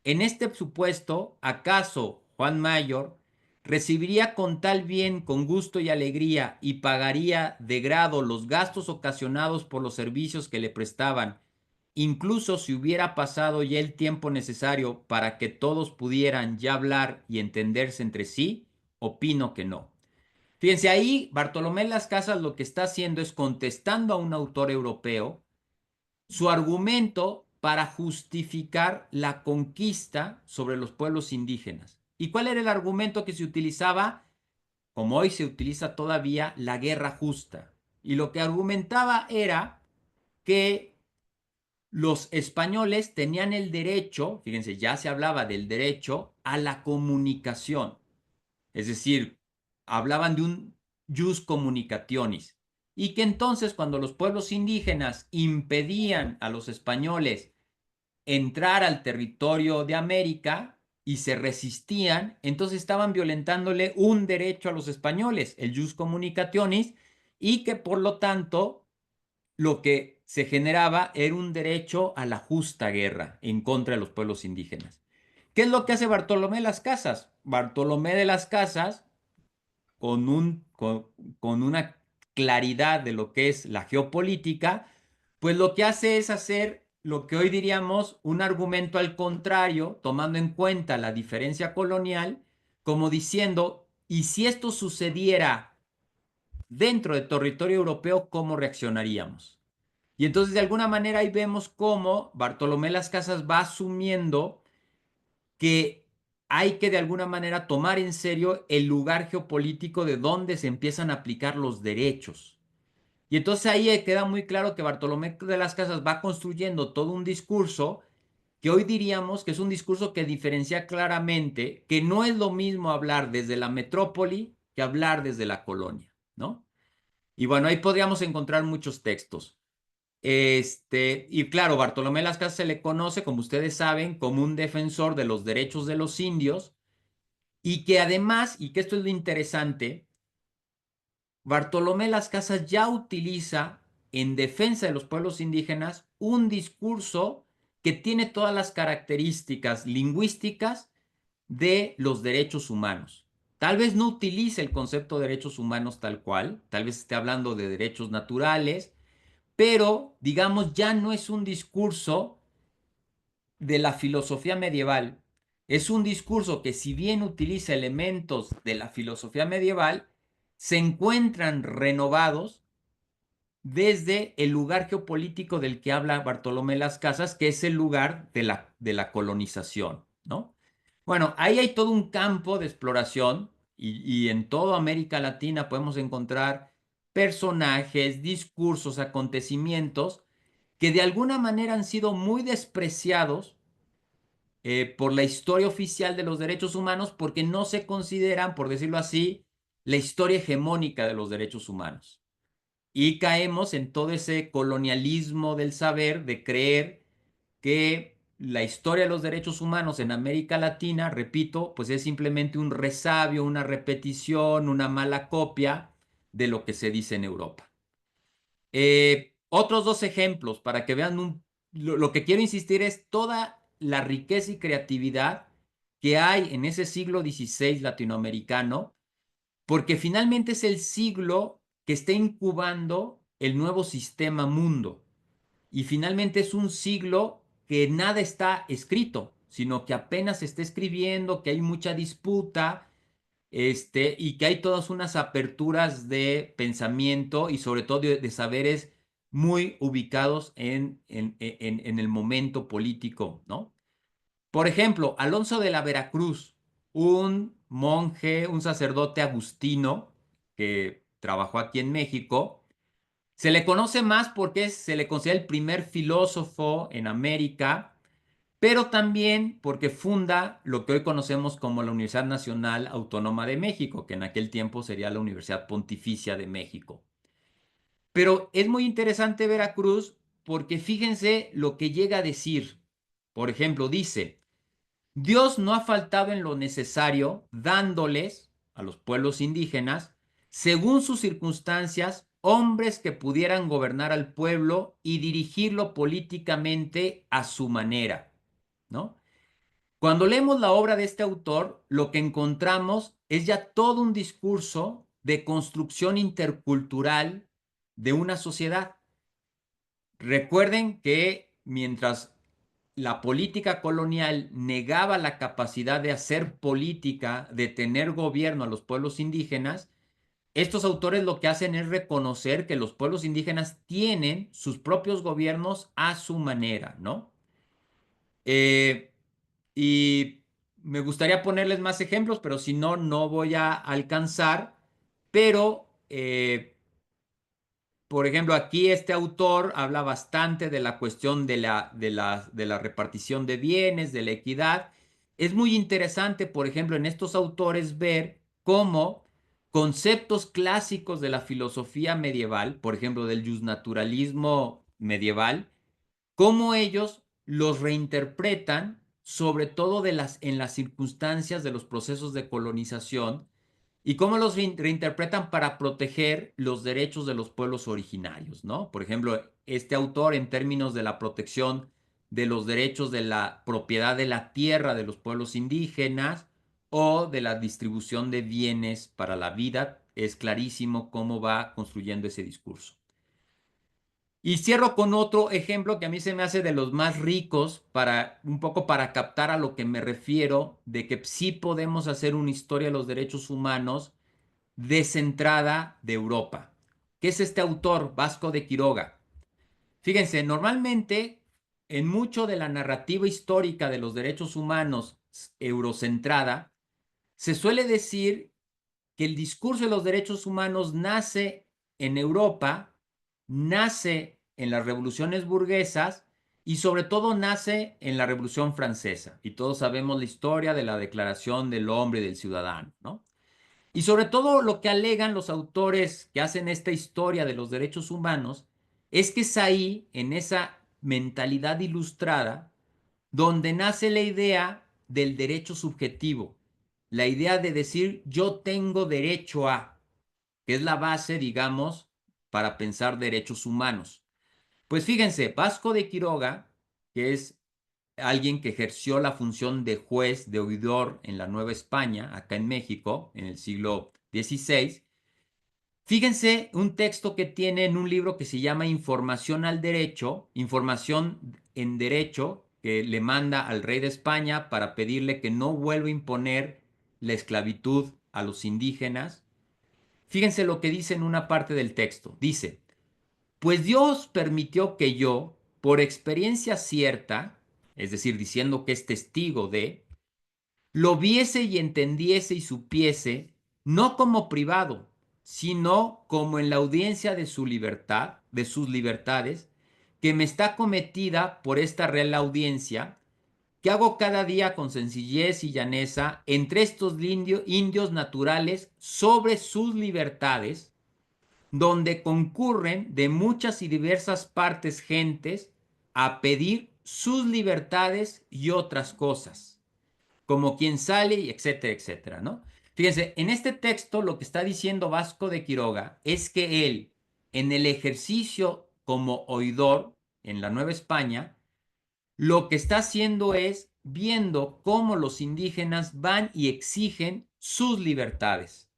En este supuesto, ¿acaso Juan Mayor recibiría con tal bien, con gusto y alegría, y pagaría de grado los gastos ocasionados por los servicios que le prestaban, incluso si hubiera pasado ya el tiempo necesario para que todos pudieran ya hablar y entenderse entre sí? Opino que no. Fíjense, ahí Bartolomé Las Casas lo que está haciendo es contestando a un autor europeo su argumento para justificar la conquista sobre los pueblos indígenas. ¿Y cuál era el argumento que se utilizaba? Como hoy se utiliza todavía, la guerra justa. Y lo que argumentaba era que los españoles tenían el derecho, fíjense, ya se hablaba del derecho a la comunicación. Es decir, hablaban de un jus communicationis. Y que entonces cuando los pueblos indígenas impedían a los españoles entrar al territorio de América y se resistían, entonces estaban violentándole un derecho a los españoles, el jus communicationis, y que por lo tanto lo que se generaba era un derecho a la justa guerra en contra de los pueblos indígenas. ¿Qué es lo que hace Bartolomé de las Casas? Bartolomé de las Casas, con, con una claridad de lo que es la geopolítica, pues lo que hace es hacer lo que hoy diríamos un argumento al contrario, tomando en cuenta la diferencia colonial, como diciendo, ¿y si esto sucediera dentro del territorio europeo, cómo reaccionaríamos? Y entonces de alguna manera ahí vemos cómo Bartolomé Las Casas va asumiendo que hay que de alguna manera tomar en serio el lugar geopolítico de donde se empiezan a aplicar los derechos. Y entonces ahí queda muy claro que Bartolomé de las Casas va construyendo todo un discurso que hoy diríamos que es un discurso que diferencia claramente que no es lo mismo hablar desde la metrópoli que hablar desde la colonia, ¿no? Y bueno, ahí podríamos encontrar muchos textos. Y claro, Bartolomé Las Casas se le conoce, como ustedes saben, como un defensor de los derechos de los indios y que además, y que esto es lo interesante, Bartolomé Las Casas ya utiliza en defensa de los pueblos indígenas un discurso que tiene todas las características lingüísticas de los derechos humanos. Tal vez no utilice el concepto de derechos humanos tal cual, tal vez esté hablando de derechos naturales, pero digamos ya no es un discurso de la filosofía medieval. Es un discurso que si bien utiliza elementos de la filosofía medieval, se encuentran renovados desde el lugar geopolítico del que habla Bartolomé Las Casas, que es el lugar de la colonización, ¿no? Bueno, ahí hay todo un campo de exploración y en toda América Latina podemos encontrar personajes, discursos, acontecimientos que de alguna manera han sido muy despreciados por la historia oficial de los derechos humanos porque no se consideran, por decirlo así, la historia hegemónica de los derechos humanos. Y caemos en todo ese colonialismo del saber de creer que la historia de los derechos humanos en América Latina, repito, pues es simplemente un resabio, una repetición, una mala copia de lo que se dice en Europa. Otros dos ejemplos para que vean lo que quiero insistir es toda la riqueza y creatividad que hay en ese siglo XVI latinoamericano, porque finalmente es el siglo que está incubando el nuevo sistema mundo. Y finalmente es un siglo que nada está escrito, sino que apenas se está escribiendo, que hay mucha disputa, y que hay todas unas aperturas de pensamiento y sobre todo de saberes muy ubicados en el momento político, ¿no? Por ejemplo, Alonso de la Veracruz, un monje, un sacerdote agustino que trabajó aquí en México, se le conoce más porque se le considera el primer filósofo en América, pero también porque funda lo que hoy conocemos como la Universidad Nacional Autónoma de México, que en aquel tiempo sería la Universidad Pontificia de México. Pero es muy interesante Veracruz porque fíjense lo que llega a decir. Por ejemplo, dice, Dios no ha faltado en lo necesario, dándoles a los pueblos indígenas, según sus circunstancias, hombres que pudieran gobernar al pueblo y dirigirlo políticamente a su manera, ¿no? Cuando leemos la obra de este autor, lo que encontramos es ya todo un discurso de construcción intercultural de una sociedad. Recuerden que mientras la política colonial negaba la capacidad de hacer política, de tener gobierno a los pueblos indígenas, estos autores lo que hacen es reconocer que los pueblos indígenas tienen sus propios gobiernos a su manera, ¿no? Eh, y me gustaría ponerles más ejemplos, pero si no, no voy a alcanzar. Pero por ejemplo, aquí este autor habla bastante de la cuestión de la repartición de bienes, de la equidad. Es muy interesante, por ejemplo, en estos autores ver cómo conceptos clásicos de la filosofía medieval, por ejemplo, del justnaturalismo medieval, cómo ellos los reinterpretan, sobre todo en las circunstancias de los procesos de colonización y cómo los reinterpretan para proteger los derechos de los pueblos originarios, ¿no? Por ejemplo, este autor en términos de la protección de los derechos de la propiedad de la tierra de los pueblos indígenas o de la distribución de bienes para la vida, es clarísimo cómo va construyendo ese discurso. Y cierro con otro ejemplo que a mí se me hace de los más ricos para un poco para captar a lo que me refiero de que sí podemos hacer una historia de los derechos humanos descentrada de Europa, que es este autor Vasco de Quiroga. Fíjense, normalmente en mucho de la narrativa histórica de los derechos humanos eurocentrada, se suele decir que el discurso de los derechos humanos nace en Europa, nace en las revoluciones burguesas y sobre todo nace en la Revolución Francesa. Y todos sabemos la historia de la Declaración del Hombre y del Ciudadano, ¿no? Y sobre todo lo que alegan los autores que hacen esta historia de los derechos humanos es que es ahí, en esa mentalidad ilustrada, donde nace la idea del derecho subjetivo, la idea de decir yo tengo derecho a, que es la base, digamos, para pensar derechos humanos. Pues fíjense, Vasco de Quiroga, que es alguien que ejerció la función de juez, de oidor en la Nueva España, acá en México, en el siglo XVI. Fíjense un texto que tiene en un libro que se llama Información al Derecho, Información en Derecho, que le manda al rey de España para pedirle que no vuelva a imponer la esclavitud a los indígenas. Fíjense lo que dice en una parte del texto. Dice, pues Dios permitió que yo, por experiencia cierta, es decir, diciendo que es testigo de, lo viese y entendiese y supiese, no como privado, sino como en la audiencia de su libertad, de sus libertades, que me está cometida por esta real audiencia, que hago cada día con sencillez y llaneza entre estos indios naturales sobre sus libertades, donde concurren de muchas y diversas partes gentes a pedir sus libertades y otras cosas como quien sale, y etcétera, etcétera, ¿no? Fíjense, en este texto lo que está diciendo Vasco de Quiroga es que él, en el ejercicio como oidor en la Nueva España, lo que está haciendo es viendo cómo los indígenas van y exigen sus libertades.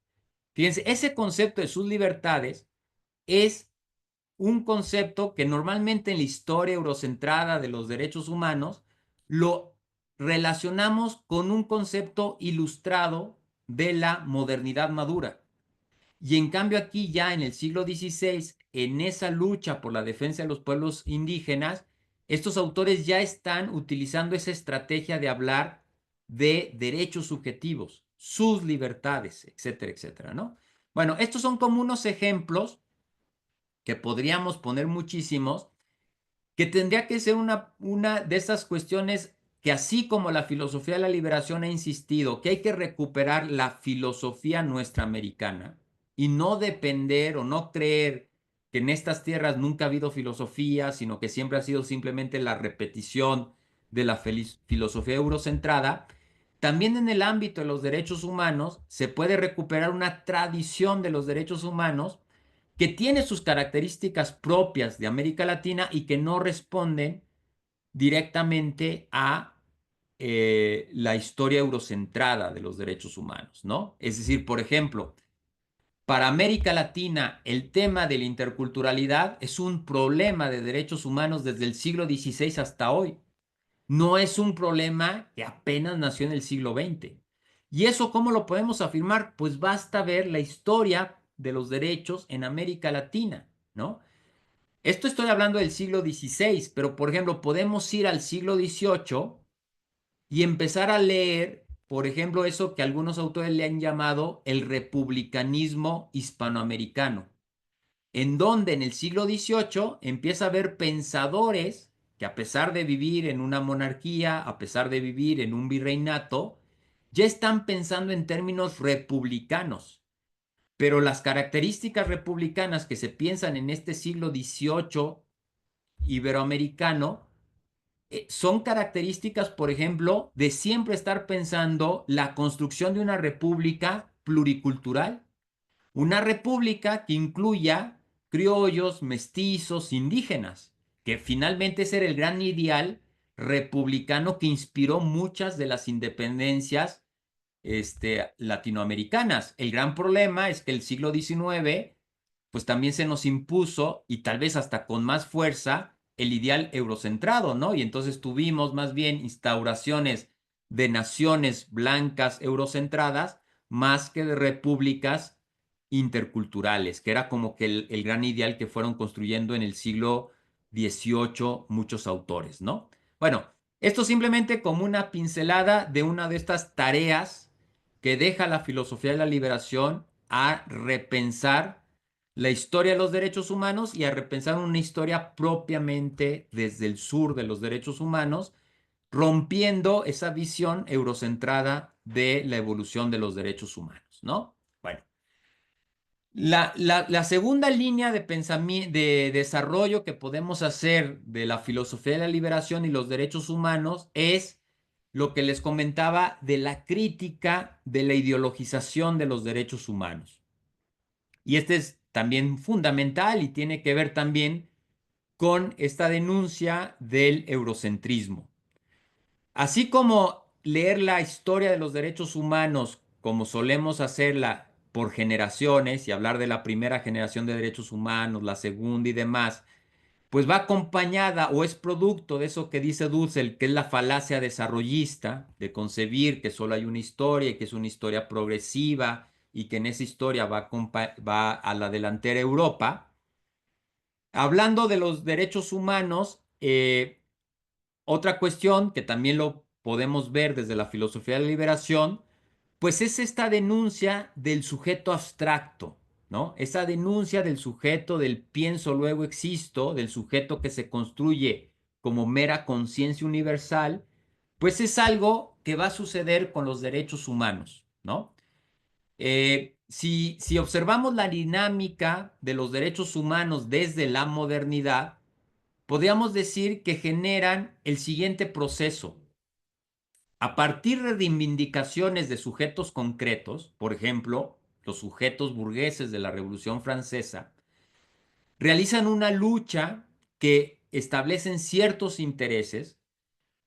Fíjense, ese concepto de sus libertades es un concepto que normalmente en la historia eurocentrada de los derechos humanos lo relacionamos con un concepto ilustrado de la modernidad madura. Y en cambio aquí ya en el siglo XVI, en esa lucha por la defensa de los pueblos indígenas, estos autores ya están utilizando esa estrategia de hablar de derechos subjetivos, sus libertades, etcétera, etcétera, ¿no? Bueno, estos son como unos ejemplos que podríamos poner muchísimos, que tendría que ser una de esas cuestiones que así como la filosofía de la liberación ha insistido que hay que recuperar la filosofía nuestra americana y no depender o no creer que en estas tierras nunca ha habido filosofía, sino que siempre ha sido simplemente la repetición de la filosofía eurocentrada, también en el ámbito de los derechos humanos se puede recuperar una tradición de los derechos humanos que tiene sus características propias de América Latina y que no responden directamente a la historia eurocentrada de los derechos humanos, ¿no? Es decir, por ejemplo, para América Latina el tema de la interculturalidad es un problema de derechos humanos desde el siglo XVI hasta hoy. No es un problema que apenas nació en el siglo XX. ¿Y eso cómo lo podemos afirmar? Pues basta ver la historia de los derechos en América Latina, ¿no? Esto estoy hablando del siglo XVI, pero por ejemplo, podemos ir al siglo XVIII y empezar a leer, por ejemplo, eso que algunos autores le han llamado el republicanismo hispanoamericano, en donde en el siglo XVIII empieza a haber pensadores que a pesar de vivir en una monarquía, a pesar de vivir en un virreinato, ya están pensando en términos republicanos. Pero las características republicanas que se piensan en este siglo XVIII iberoamericano son características, por ejemplo, de siempre estar pensando la construcción de una república pluricultural, una república que incluya criollos, mestizos, indígenas, que finalmente ese era el gran ideal republicano que inspiró muchas de las independencias latinoamericanas. El gran problema es que el siglo XIX pues también se nos impuso, y tal vez hasta con más fuerza, el ideal eurocentrado, ¿no? Y entonces tuvimos más bien instauraciones de naciones blancas eurocentradas más que de repúblicas interculturales, que era como que el gran ideal que fueron construyendo en el siglo XVIII muchos autores, ¿no? Bueno, esto simplemente como una pincelada de una de estas tareas que deja la filosofía de la liberación a repensar la historia de los derechos humanos y a repensar una historia propiamente desde el sur de los derechos humanos, rompiendo esa visión eurocentrada de la evolución de los derechos humanos, ¿no? Bueno, la segunda línea de pensamiento, de desarrollo que podemos hacer de la filosofía de la liberación y los derechos humanos es lo que les comentaba de la crítica de la ideologización de los derechos humanos. Y este es también fundamental y tiene que ver también con esta denuncia del eurocentrismo. Así como leer la historia de los derechos humanos, como solemos hacerla por generaciones y hablar de la primera generación de derechos humanos, la segunda y demás, pues va acompañada o es producto de eso que dice Dussel, que es la falacia desarrollista, de concebir que solo hay una historia y que es una historia progresiva y que en esa historia va a la delantera Europa. Hablando de los derechos humanos, otra cuestión que también lo podemos ver desde la filosofía de la liberación, pues es esta denuncia del sujeto abstracto, ¿no? Esa denuncia del sujeto del pienso luego existo, del sujeto que se construye como mera conciencia universal, pues es algo que va a suceder con los derechos humanos, ¿no? Si observamos la dinámica de los derechos humanos desde la modernidad, podríamos decir que generan el siguiente proceso. A partir de reivindicaciones de sujetos concretos, por ejemplo, los sujetos burgueses de la Revolución Francesa, realizan una lucha que establecen ciertos intereses,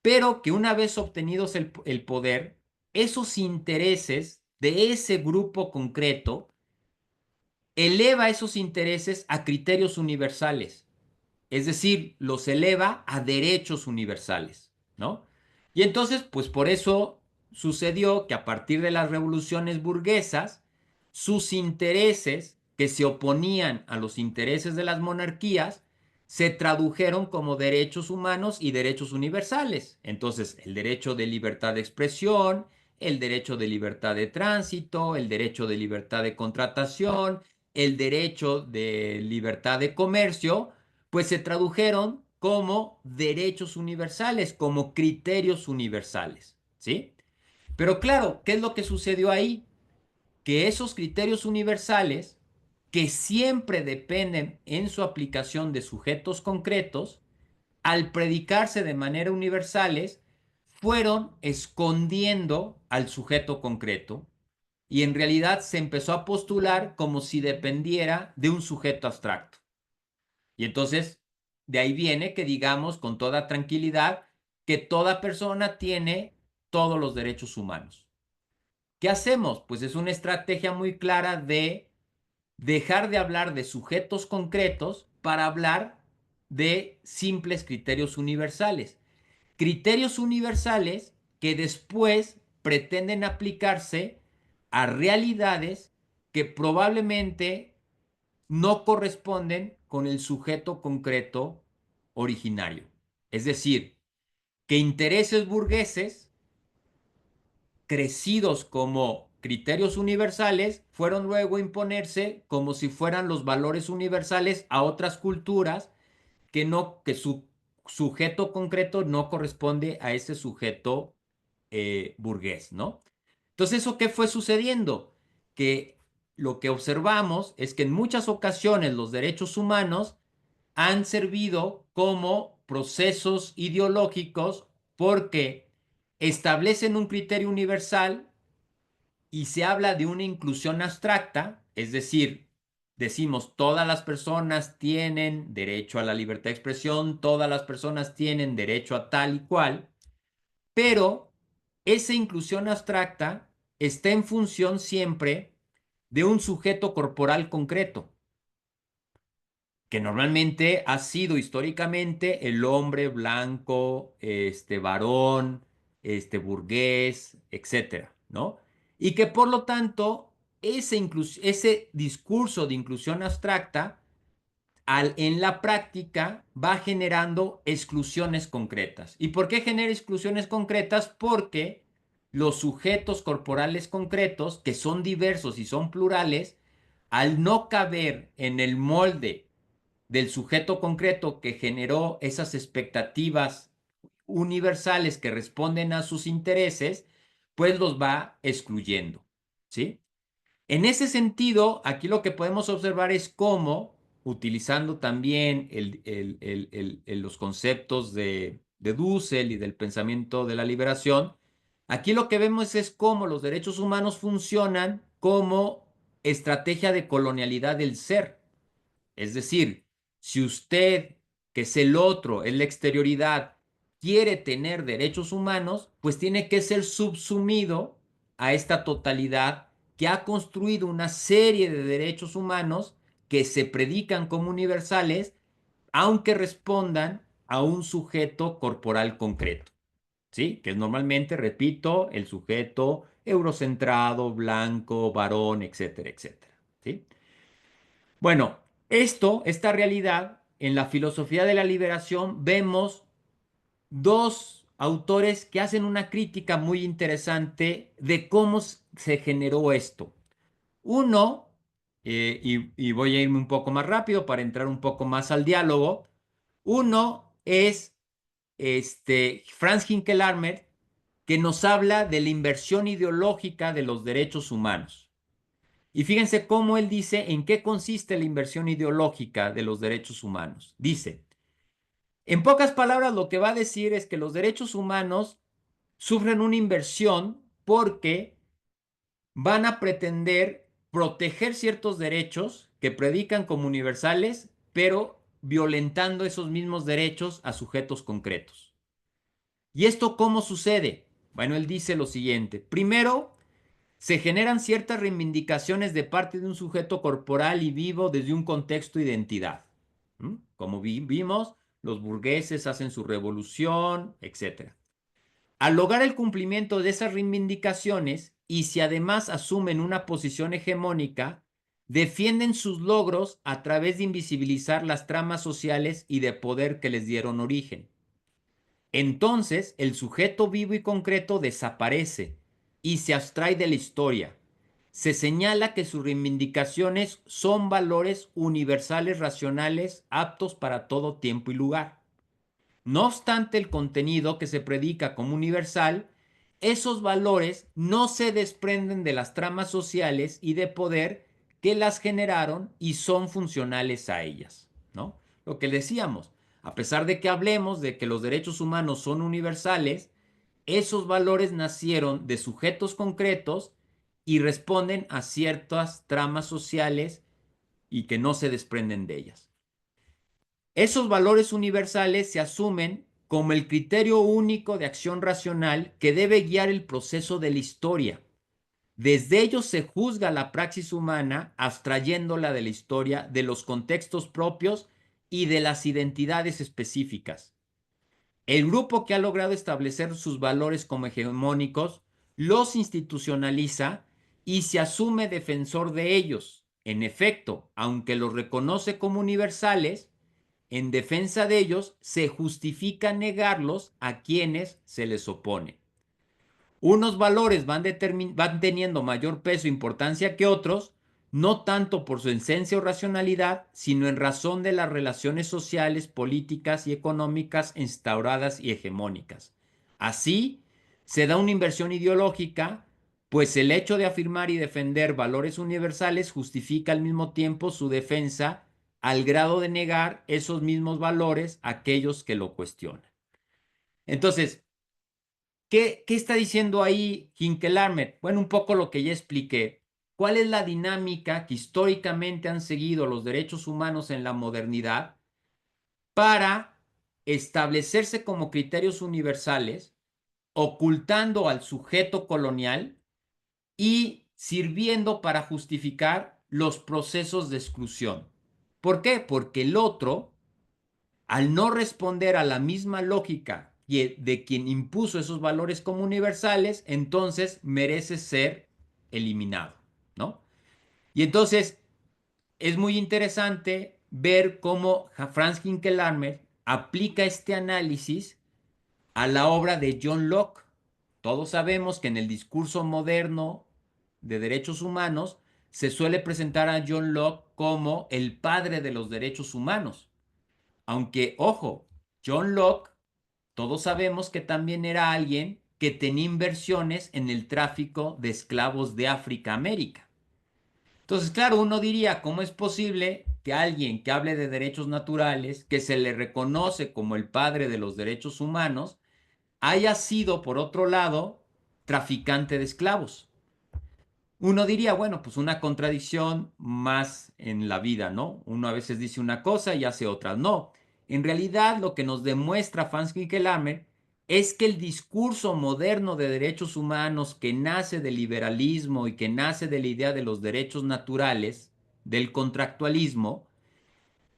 pero que una vez obtenidos el poder, esos intereses de ese grupo concreto eleva esos intereses a criterios universales, es decir, los eleva a derechos universales, ¿no? Y entonces, pues por eso sucedió que a partir de las revoluciones burguesas, sus intereses que se oponían a los intereses de las monarquías se tradujeron como derechos humanos y derechos universales. Entonces, el derecho de libertad de expresión, el derecho de libertad de tránsito, el derecho de libertad de contratación, el derecho de libertad de comercio, pues se tradujeron como derechos universales, como criterios universales, ¿sí? Pero claro, ¿qué es lo que sucedió ahí? Que esos criterios universales, que siempre dependen en su aplicación de sujetos concretos, al predicarse de manera universales, fueron escondiendo al sujeto concreto y en realidad se empezó a postular como si dependiera de un sujeto abstracto. Y entonces, de ahí viene que digamos con toda tranquilidad que toda persona tiene todos los derechos humanos. ¿Qué hacemos? Pues es una estrategia muy clara de dejar de hablar de sujetos concretos para hablar de simples criterios universales. Criterios universales que después pretenden aplicarse a realidades que probablemente no corresponden con el sujeto concreto originario. Es decir, que intereses burgueses crecidos como criterios universales, fueron luego a imponerse como si fueran los valores universales a otras culturas que su sujeto concreto no corresponde a ese sujeto burgués, ¿no? Entonces, ¿eso qué fue sucediendo? Que lo que observamos es que en muchas ocasiones los derechos humanos han servido como procesos ideológicos porque establecen un criterio universal y se habla de una inclusión abstracta, es decir, decimos todas las personas tienen derecho a la libertad de expresión, todas las personas tienen derecho a tal y cual, pero esa inclusión abstracta está en función siempre de un sujeto corporal concreto, que normalmente ha sido históricamente el hombre blanco, varón, burgués, etcétera, ¿no? Y que por lo tanto ese discurso de inclusión abstracta en la práctica va generando exclusiones concretas. ¿Y por qué genera exclusiones concretas? Porque los sujetos corporales concretos, que son diversos y son plurales, al no caber en el molde del sujeto concreto que generó esas expectativas universales que responden a sus intereses, pues los va excluyendo, ¿sí? En ese sentido, aquí lo que podemos observar es cómo, utilizando también los conceptos de Dussel y del pensamiento de la liberación, aquí lo que vemos es cómo los derechos humanos funcionan como estrategia de colonialidad del ser. Es decir, si usted, que es el otro, es la exterioridad, quiere tener derechos humanos, pues tiene que ser subsumido a esta totalidad que ha construido una serie de derechos humanos que se predican como universales, aunque respondan a un sujeto corporal concreto, ¿sí? Que es normalmente, repito, el sujeto eurocentrado, blanco, varón, etcétera, etcétera, ¿sí? Bueno, esta realidad, en la filosofía de la liberación, vemos dos autores que hacen una crítica muy interesante de cómo se generó esto. Uno, y voy a irme un poco más rápido para entrar un poco más al diálogo. Uno es Franz Hinkelarmer, que nos habla de la inversión ideológica de los derechos humanos. Y fíjense cómo él dice en qué consiste la inversión ideológica de los derechos humanos. Dice, en pocas palabras, lo que va a decir es que los derechos humanos sufren una inversión porque van a pretender proteger ciertos derechos que predican como universales, pero violentando esos mismos derechos a sujetos concretos. ¿Y esto cómo sucede? Bueno, él dice lo siguiente. Primero, se generan ciertas reivindicaciones de parte de un sujeto corporal y vivo desde un contexto de identidad. Como vimos, los burgueses hacen su revolución, etc. Al lograr el cumplimiento de esas reivindicaciones y si además asumen una posición hegemónica, defienden sus logros a través de invisibilizar las tramas sociales y de poder que les dieron origen. Entonces, el sujeto vivo y concreto desaparece y se abstrae de la historia. Se señala que sus reivindicaciones son valores universales racionales aptos para todo tiempo y lugar. No obstante el contenido que se predica como universal, esos valores no se desprenden de las tramas sociales y de poder que las generaron y son funcionales a ellas, ¿no? Lo que decíamos, a pesar de que hablemos de que los derechos humanos son universales, esos valores nacieron de sujetos concretos y responden a ciertas tramas sociales y que no se desprenden de ellas. Esos valores universales se asumen como el criterio único de acción racional que debe guiar el proceso de la historia. Desde ellos se juzga la praxis humana, abstrayéndola de la historia, de los contextos propios y de las identidades específicas. El grupo que ha logrado establecer sus valores como hegemónicos los institucionaliza y se asume defensor de ellos. En efecto, aunque los reconoce como universales, en defensa de ellos se justifica negarlos a quienes se les opone. Unos valores van teniendo mayor peso e importancia que otros, no tanto por su esencia o racionalidad, sino en razón de las relaciones sociales, políticas y económicas instauradas y hegemónicas. Así, se da una inversión ideológica, pues el hecho de afirmar y defender valores universales justifica al mismo tiempo su defensa al grado de negar esos mismos valores a aquellos que lo cuestionan. Entonces, ¿qué está diciendo ahí Hinkelarmer? Bueno, un poco lo que ya expliqué. ¿Cuál es la dinámica que históricamente han seguido los derechos humanos en la modernidad para establecerse como criterios universales, ocultando al sujeto colonial y sirviendo para justificar los procesos de exclusión? ¿Por qué? Porque el otro, al no responder a la misma lógica de quien impuso esos valores como universales, entonces merece ser eliminado, ¿no? Y entonces es muy interesante ver cómo Franz Hinkelarmer aplica este análisis a la obra de John Locke. Todos sabemos que en el discurso moderno de derechos humanos se suele presentar a John Locke como el padre de los derechos humanos. Aunque, ojo, John Locke, todos sabemos que también era alguien que tenía inversiones en el tráfico de esclavos de África a América. Entonces, claro, uno diría, ¿cómo es posible que alguien que hable de derechos naturales, que se le reconoce como el padre de los derechos humanos, haya sido, por otro lado, traficante de esclavos? Uno diría, bueno, pues una contradicción más en la vida, ¿no? Uno a veces dice una cosa y hace otra. No, en realidad lo que nos demuestra Franz Hinkelammer es que el discurso moderno de derechos humanos que nace del liberalismo y que nace de la idea de los derechos naturales, del contractualismo,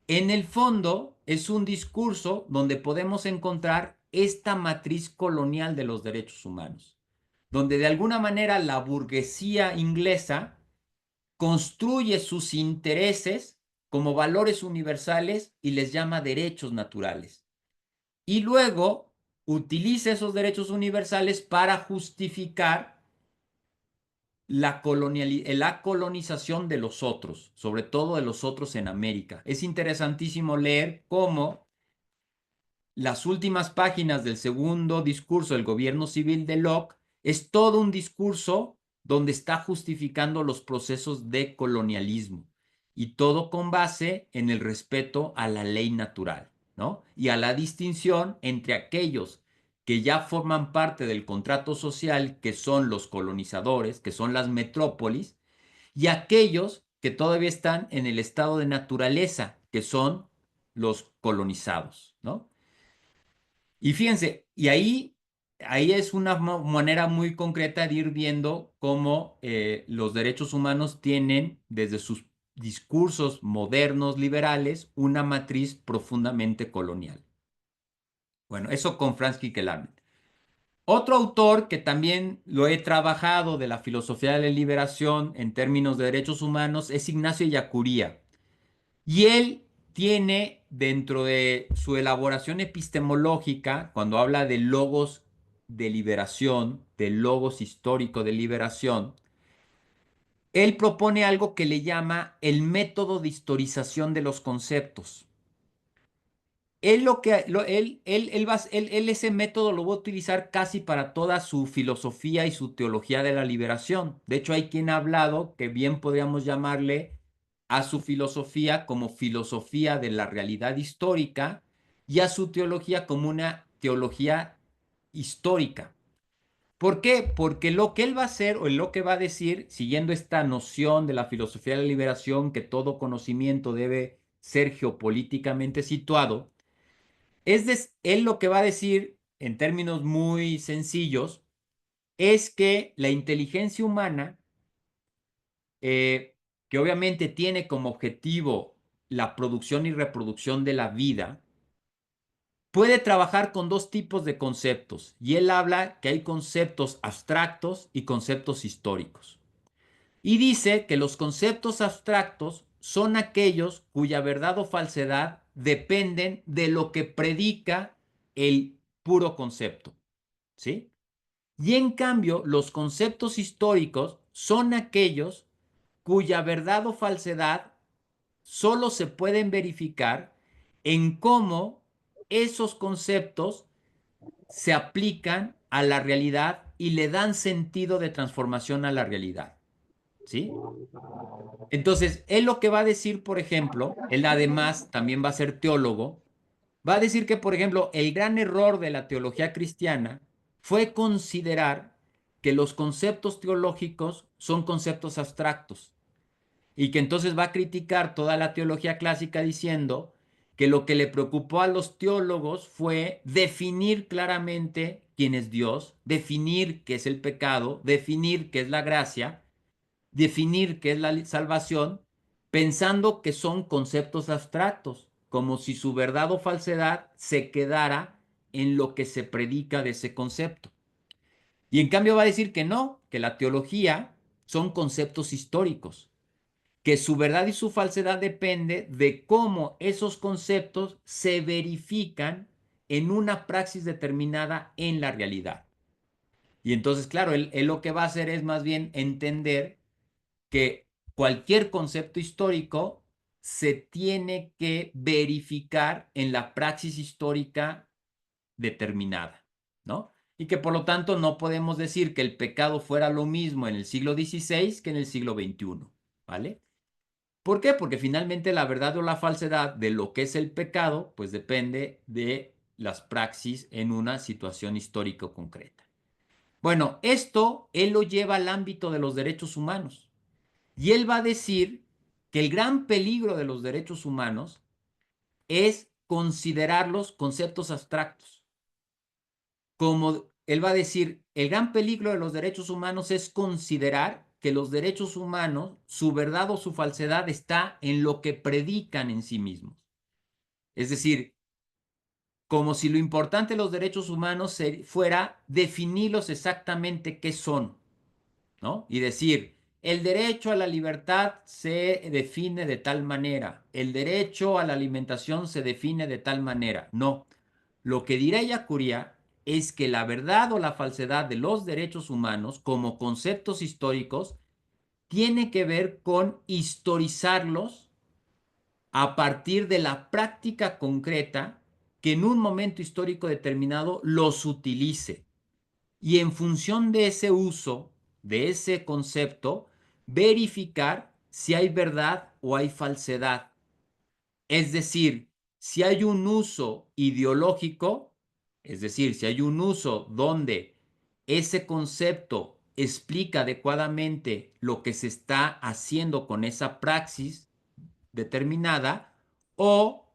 en el fondo es un discurso donde podemos encontrar esta matriz colonial de los derechos humanos, donde de alguna manera la burguesía inglesa construye sus intereses como valores universales y les llama derechos naturales. Y luego utiliza esos derechos universales para justificar la colonización de los otros, sobre todo de los otros en América. Es interesantísimo leer cómo las últimas páginas del segundo discurso del gobierno civil de Locke es todo un discurso donde está justificando los procesos de colonialismo y todo con base en el respeto a la ley natural, ¿no? Y a la distinción entre aquellos que ya forman parte del contrato social, que son los colonizadores, que son las metrópolis, y aquellos que todavía están en el estado de naturaleza, que son los colonizados, ¿no? Y fíjense, y ahí es una manera muy concreta de ir viendo cómo los derechos humanos tienen, desde sus discursos modernos liberales, una matriz profundamente colonial. Bueno, eso con Franz Kikeland. Otro autor que también lo he trabajado de la filosofía de la liberación en términos de derechos humanos es Ignacio Ellacuría. Y él tiene dentro de su elaboración epistemológica, cuando habla de logos de liberación, de logos histórico de liberación, él propone algo que le llama el método de historización de los conceptos. Él, lo que, lo- él ese método lo va a utilizar casi para toda su filosofía y su teología de la liberación. De hecho, hay quien ha hablado que bien podríamos llamarle a su filosofía como filosofía de la realidad histórica y a su teología como una teología histórica. ¿Por qué? Porque lo que él va a hacer o lo que va a decir, siguiendo esta noción de la filosofía de la liberación, que todo conocimiento debe ser geopolíticamente situado, él lo que va a decir en términos muy sencillos es que la inteligencia humana, eh, que obviamente tiene como objetivo la producción y reproducción de la vida, puede trabajar con dos tipos de conceptos. Y él habla que hay conceptos abstractos y conceptos históricos. Y dice que los conceptos abstractos son aquellos cuya verdad o falsedad dependen de lo que predica el puro concepto, ¿sí? Y en cambio, los conceptos históricos son aquellos cuya verdad o falsedad solo se pueden verificar en cómo esos conceptos se aplican a la realidad y le dan sentido de transformación a la realidad, ¿sí? Entonces, él lo que va a decir, por ejemplo, él además también va a ser teólogo, va a decir que, por ejemplo, el gran error de la teología cristiana fue considerar que los conceptos teológicos son conceptos abstractos y que entonces va a criticar toda la teología clásica diciendo que lo que le preocupó a los teólogos fue definir claramente quién es Dios, definir qué es el pecado, definir qué es la gracia, definir qué es la salvación, pensando que son conceptos abstractos, como si su verdad o falsedad se quedara en lo que se predica de ese concepto. Y en cambio va a decir que no, que la teología son conceptos históricos, que su verdad y su falsedad depende de cómo esos conceptos se verifican en una praxis determinada en la realidad. Y entonces, claro, él lo que va a hacer es más bien entender que cualquier concepto histórico se tiene que verificar en la praxis histórica determinada, ¿no? Y que por lo tanto no podemos decir que el pecado fuera lo mismo en el siglo XVI que en el siglo XXI, ¿vale? ¿Por qué? Porque finalmente la verdad o la falsedad de lo que es el pecado, pues depende de las praxis en una situación histórico concreta. Bueno, esto él lo lleva al ámbito de los derechos humanos. Y él va a decir que el gran peligro de los derechos humanos es considerarlos conceptos abstractos. Como él va a decir, el gran peligro de los derechos humanos es considerar que los derechos humanos, su verdad o su falsedad está en lo que predican en sí mismos. Es decir, como si lo importante de los derechos humanos fuera definirlos exactamente qué son, ¿no? Y decir, el derecho a la libertad se define de tal manera, el derecho a la alimentación se define de tal manera. No, lo que dirá Yacuría es que la verdad o la falsedad de los derechos humanos como conceptos históricos tiene que ver con historizarlos a partir de la práctica concreta que en un momento histórico determinado los utilice y en función de ese uso, de ese concepto, verificar si hay verdad o hay falsedad. Es decir, si hay un uso ideológico, es decir, si hay un uso donde ese concepto explica adecuadamente lo que se está haciendo con esa praxis determinada, o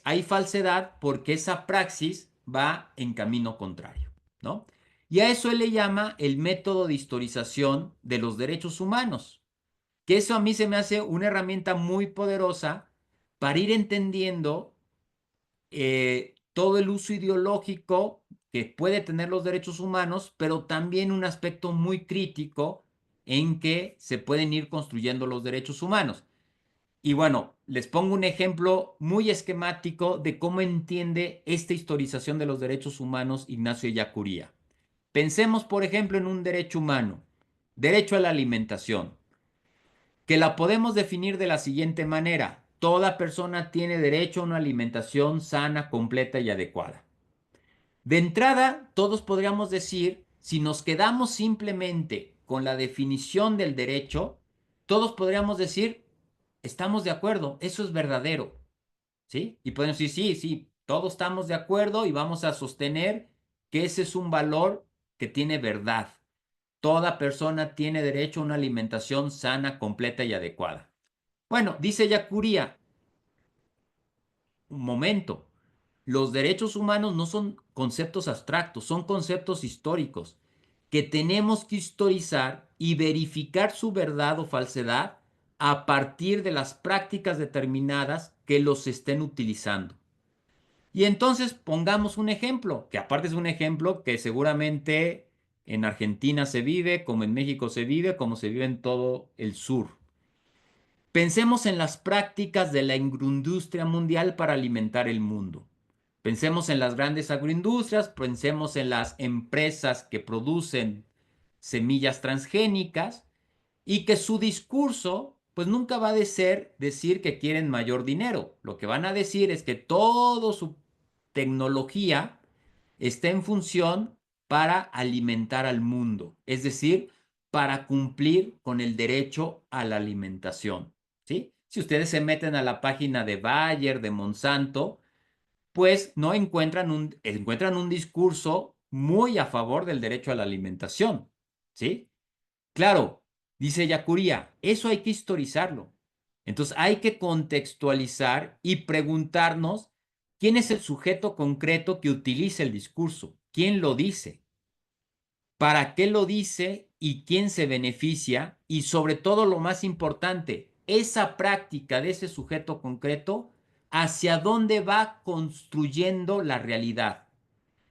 hay falsedad porque esa praxis va en camino contrario, ¿no? Y a eso él le llama el método de historización de los derechos humanos, que eso a mí se me hace una herramienta muy poderosa para ir entendiendo todo el uso ideológico que puede tener los derechos humanos, pero también un aspecto muy crítico en que se pueden ir construyendo los derechos humanos. Y bueno, les pongo un ejemplo muy esquemático de cómo entiende esta historización de los derechos humanos Ignacio Ellacuría. Pensemos, por ejemplo, en un derecho humano, derecho a la alimentación, que la podemos definir de la siguiente manera. Toda persona tiene derecho a una alimentación sana, completa y adecuada. De entrada, todos podríamos decir, si nos quedamos simplemente con la definición del derecho, todos podríamos decir, estamos de acuerdo, eso es verdadero, ¿sí? Y podemos decir, sí, sí, todos estamos de acuerdo y vamos a sostener que ese es un valor que tiene verdad. Toda persona tiene derecho a una alimentación sana, completa y adecuada. Bueno, dice Yacuría, un momento, los derechos humanos no son conceptos abstractos, son conceptos históricos que tenemos que historizar y verificar su verdad o falsedad a partir de las prácticas determinadas que los estén utilizando. Y entonces pongamos un ejemplo, que aparte es un ejemplo que seguramente en Argentina se vive, como en México se vive, como se vive en todo el sur. Pensemos en las prácticas de la agroindustria mundial para alimentar el mundo. Pensemos en las grandes agroindustrias, pensemos en las empresas que producen semillas transgénicas y que su discurso pues nunca va a ser decir que quieren mayor dinero. Lo que van a decir es que toda su tecnología está en función para alimentar al mundo, es decir, para cumplir con el derecho a la alimentación, ¿sí? Si ustedes se meten a la página de Bayer, de Monsanto, pues no encuentran un discurso muy a favor del derecho a la alimentación, ¿sí? Claro, dice Yacuría, eso hay que historizarlo. Entonces hay que contextualizar y preguntarnos quién es el sujeto concreto que utiliza el discurso, quién lo dice, para qué lo dice y quién se beneficia y sobre todo lo más importante, esa práctica de ese sujeto concreto, hacia dónde va construyendo la realidad.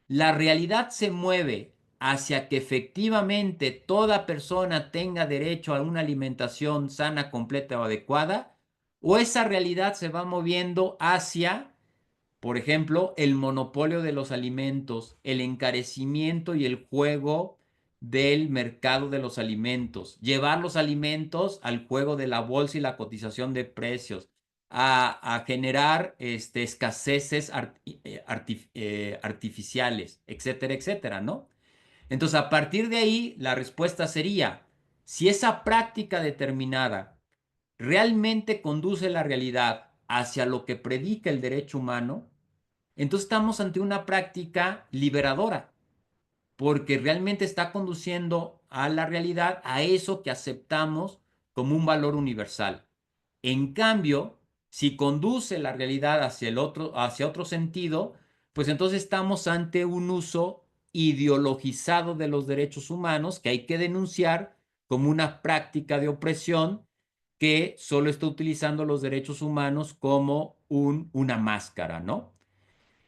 La realidad se mueve hacia que efectivamente toda persona tenga derecho a una alimentación sana, completa o adecuada, o esa realidad se va moviendo hacia, por ejemplo, el monopolio de los alimentos, el encarecimiento y el juego del mercado de los alimentos, llevar los alimentos al juego de la bolsa y la cotización de precios, a generar escaseces artificiales, etcétera, etcétera, ¿no? Entonces, a partir de ahí, la respuesta sería, si esa práctica determinada realmente conduce la realidad hacia lo que predica el derecho humano, entonces estamos ante una práctica liberadora, porque realmente está conduciendo a la realidad, a eso que aceptamos como un valor universal. En cambio, si conduce la realidad hacia otro sentido, pues entonces estamos ante un uso ideologizado de los derechos humanos que hay que denunciar como una práctica de opresión que solo está utilizando los derechos humanos como una máscara, ¿no?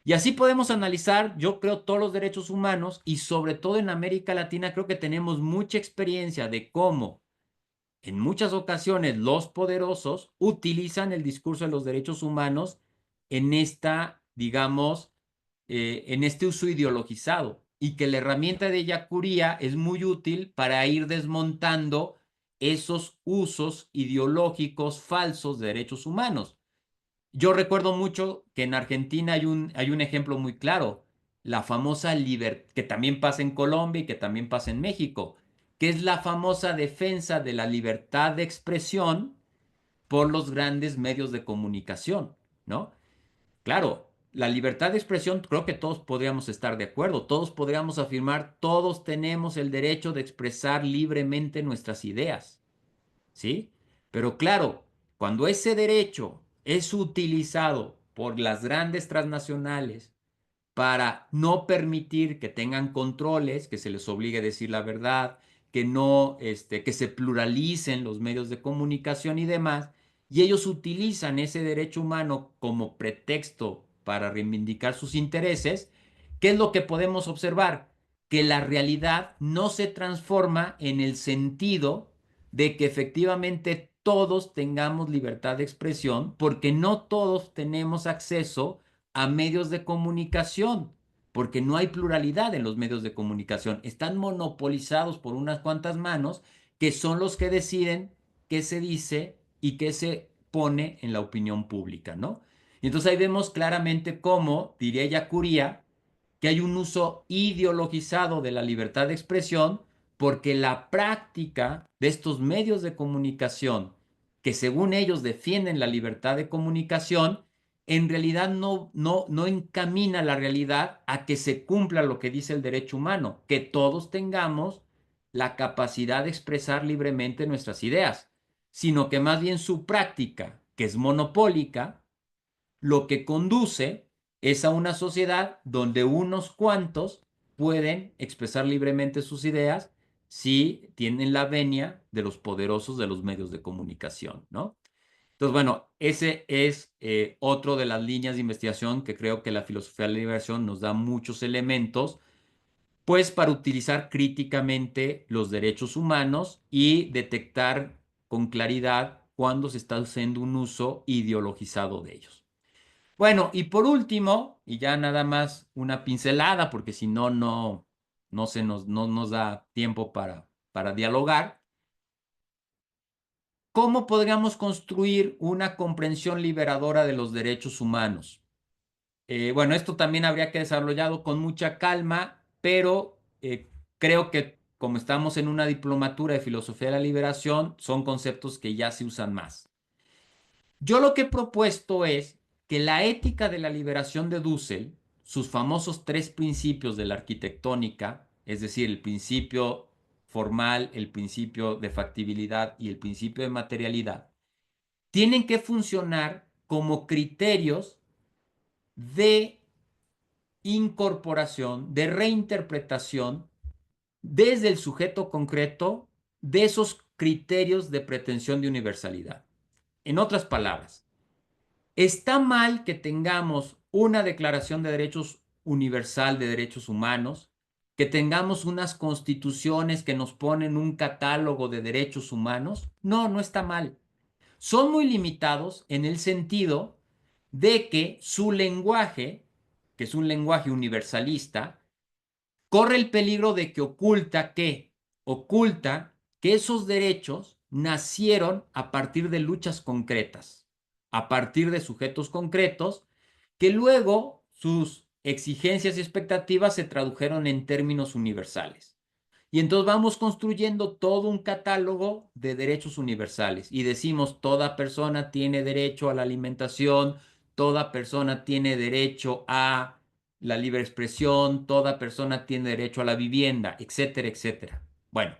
Y así podemos analizar, yo creo, todos los derechos humanos y sobre todo en América Latina creo que tenemos mucha experiencia de cómo en muchas ocasiones los poderosos utilizan el discurso de los derechos humanos en esta, digamos, en este uso ideologizado y que la herramienta de Yacuría es muy útil para ir desmontando esos usos ideológicos falsos de derechos humanos. Yo recuerdo mucho que en Argentina hay un ejemplo muy claro, la famosa libertad, que también pasa en Colombia y que también pasa en México, que es la famosa defensa de la libertad de expresión por los grandes medios de comunicación, ¿no? Claro, la libertad de expresión creo que todos podríamos estar de acuerdo, todos podríamos afirmar, todos tenemos el derecho de expresar libremente nuestras ideas. ¿Sí? Pero claro, cuando ese derecho es utilizado por las grandes transnacionales para no permitir que tengan controles, que se les obligue a decir la verdad, que no, que se pluralicen los medios de comunicación y demás, y ellos utilizan ese derecho humano como pretexto para reivindicar sus intereses, ¿qué es lo que podemos observar? Que la realidad no se transforma en el sentido de que efectivamente todos tengamos libertad de expresión, porque no todos tenemos acceso a medios de comunicación, porque no hay pluralidad en los medios de comunicación. Están monopolizados por unas cuantas manos que son los que deciden qué se dice y qué se pone en la opinión pública, ¿no? Y entonces ahí vemos claramente cómo, diría Yacuría, que hay un uso ideologizado de la libertad de expresión porque la práctica de estos medios de comunicación, que según ellos defienden la libertad de comunicación, en realidad no encamina la realidad a que se cumpla lo que dice el derecho humano, que todos tengamos la capacidad de expresar libremente nuestras ideas, sino que más bien su práctica, que es monopólica, lo que conduce es a una sociedad donde unos cuantos pueden expresar libremente sus ideas si tienen la venia de los poderosos de los medios de comunicación, ¿no? Entonces, bueno, ese es otro de las líneas de investigación que creo que la filosofía de la liberación nos da muchos elementos, pues para utilizar críticamente los derechos humanos y detectar con claridad cuando se está haciendo un uso ideologizado de ellos. Bueno, y por último, y ya nada más una pincelada, porque si no, no nos da tiempo para dialogar. ¿Cómo podríamos construir una comprensión liberadora de los derechos humanos? Bueno, esto también habría que desarrollarlo con mucha calma, pero creo que como estamos en una diplomatura de filosofía de la liberación, son conceptos que ya se usan más. Yo lo que he propuesto es que la ética de la liberación de Dussel, sus famosos tres principios de la arquitectónica, es decir, el principio formal, el principio de factibilidad y el principio de materialidad, tienen que funcionar como criterios de incorporación, de reinterpretación desde el sujeto concreto de esos criterios de pretensión de universalidad. En otras palabras, está mal que tengamos una declaración de derechos universal de derechos humanos, que tengamos unas constituciones que nos ponen un catálogo de derechos humanos. No, no está mal. Son muy limitados en el sentido de que su lenguaje, que es un lenguaje universalista, corre el peligro de que oculta que esos derechos nacieron a partir de luchas concretas, a partir de sujetos concretos, que luego sus exigencias y expectativas se tradujeron en términos universales. Y entonces vamos construyendo todo un catálogo de derechos universales y decimos, toda persona tiene derecho a la alimentación, toda persona tiene derecho a la libre expresión, toda persona tiene derecho a la vivienda, etcétera, etcétera. Bueno,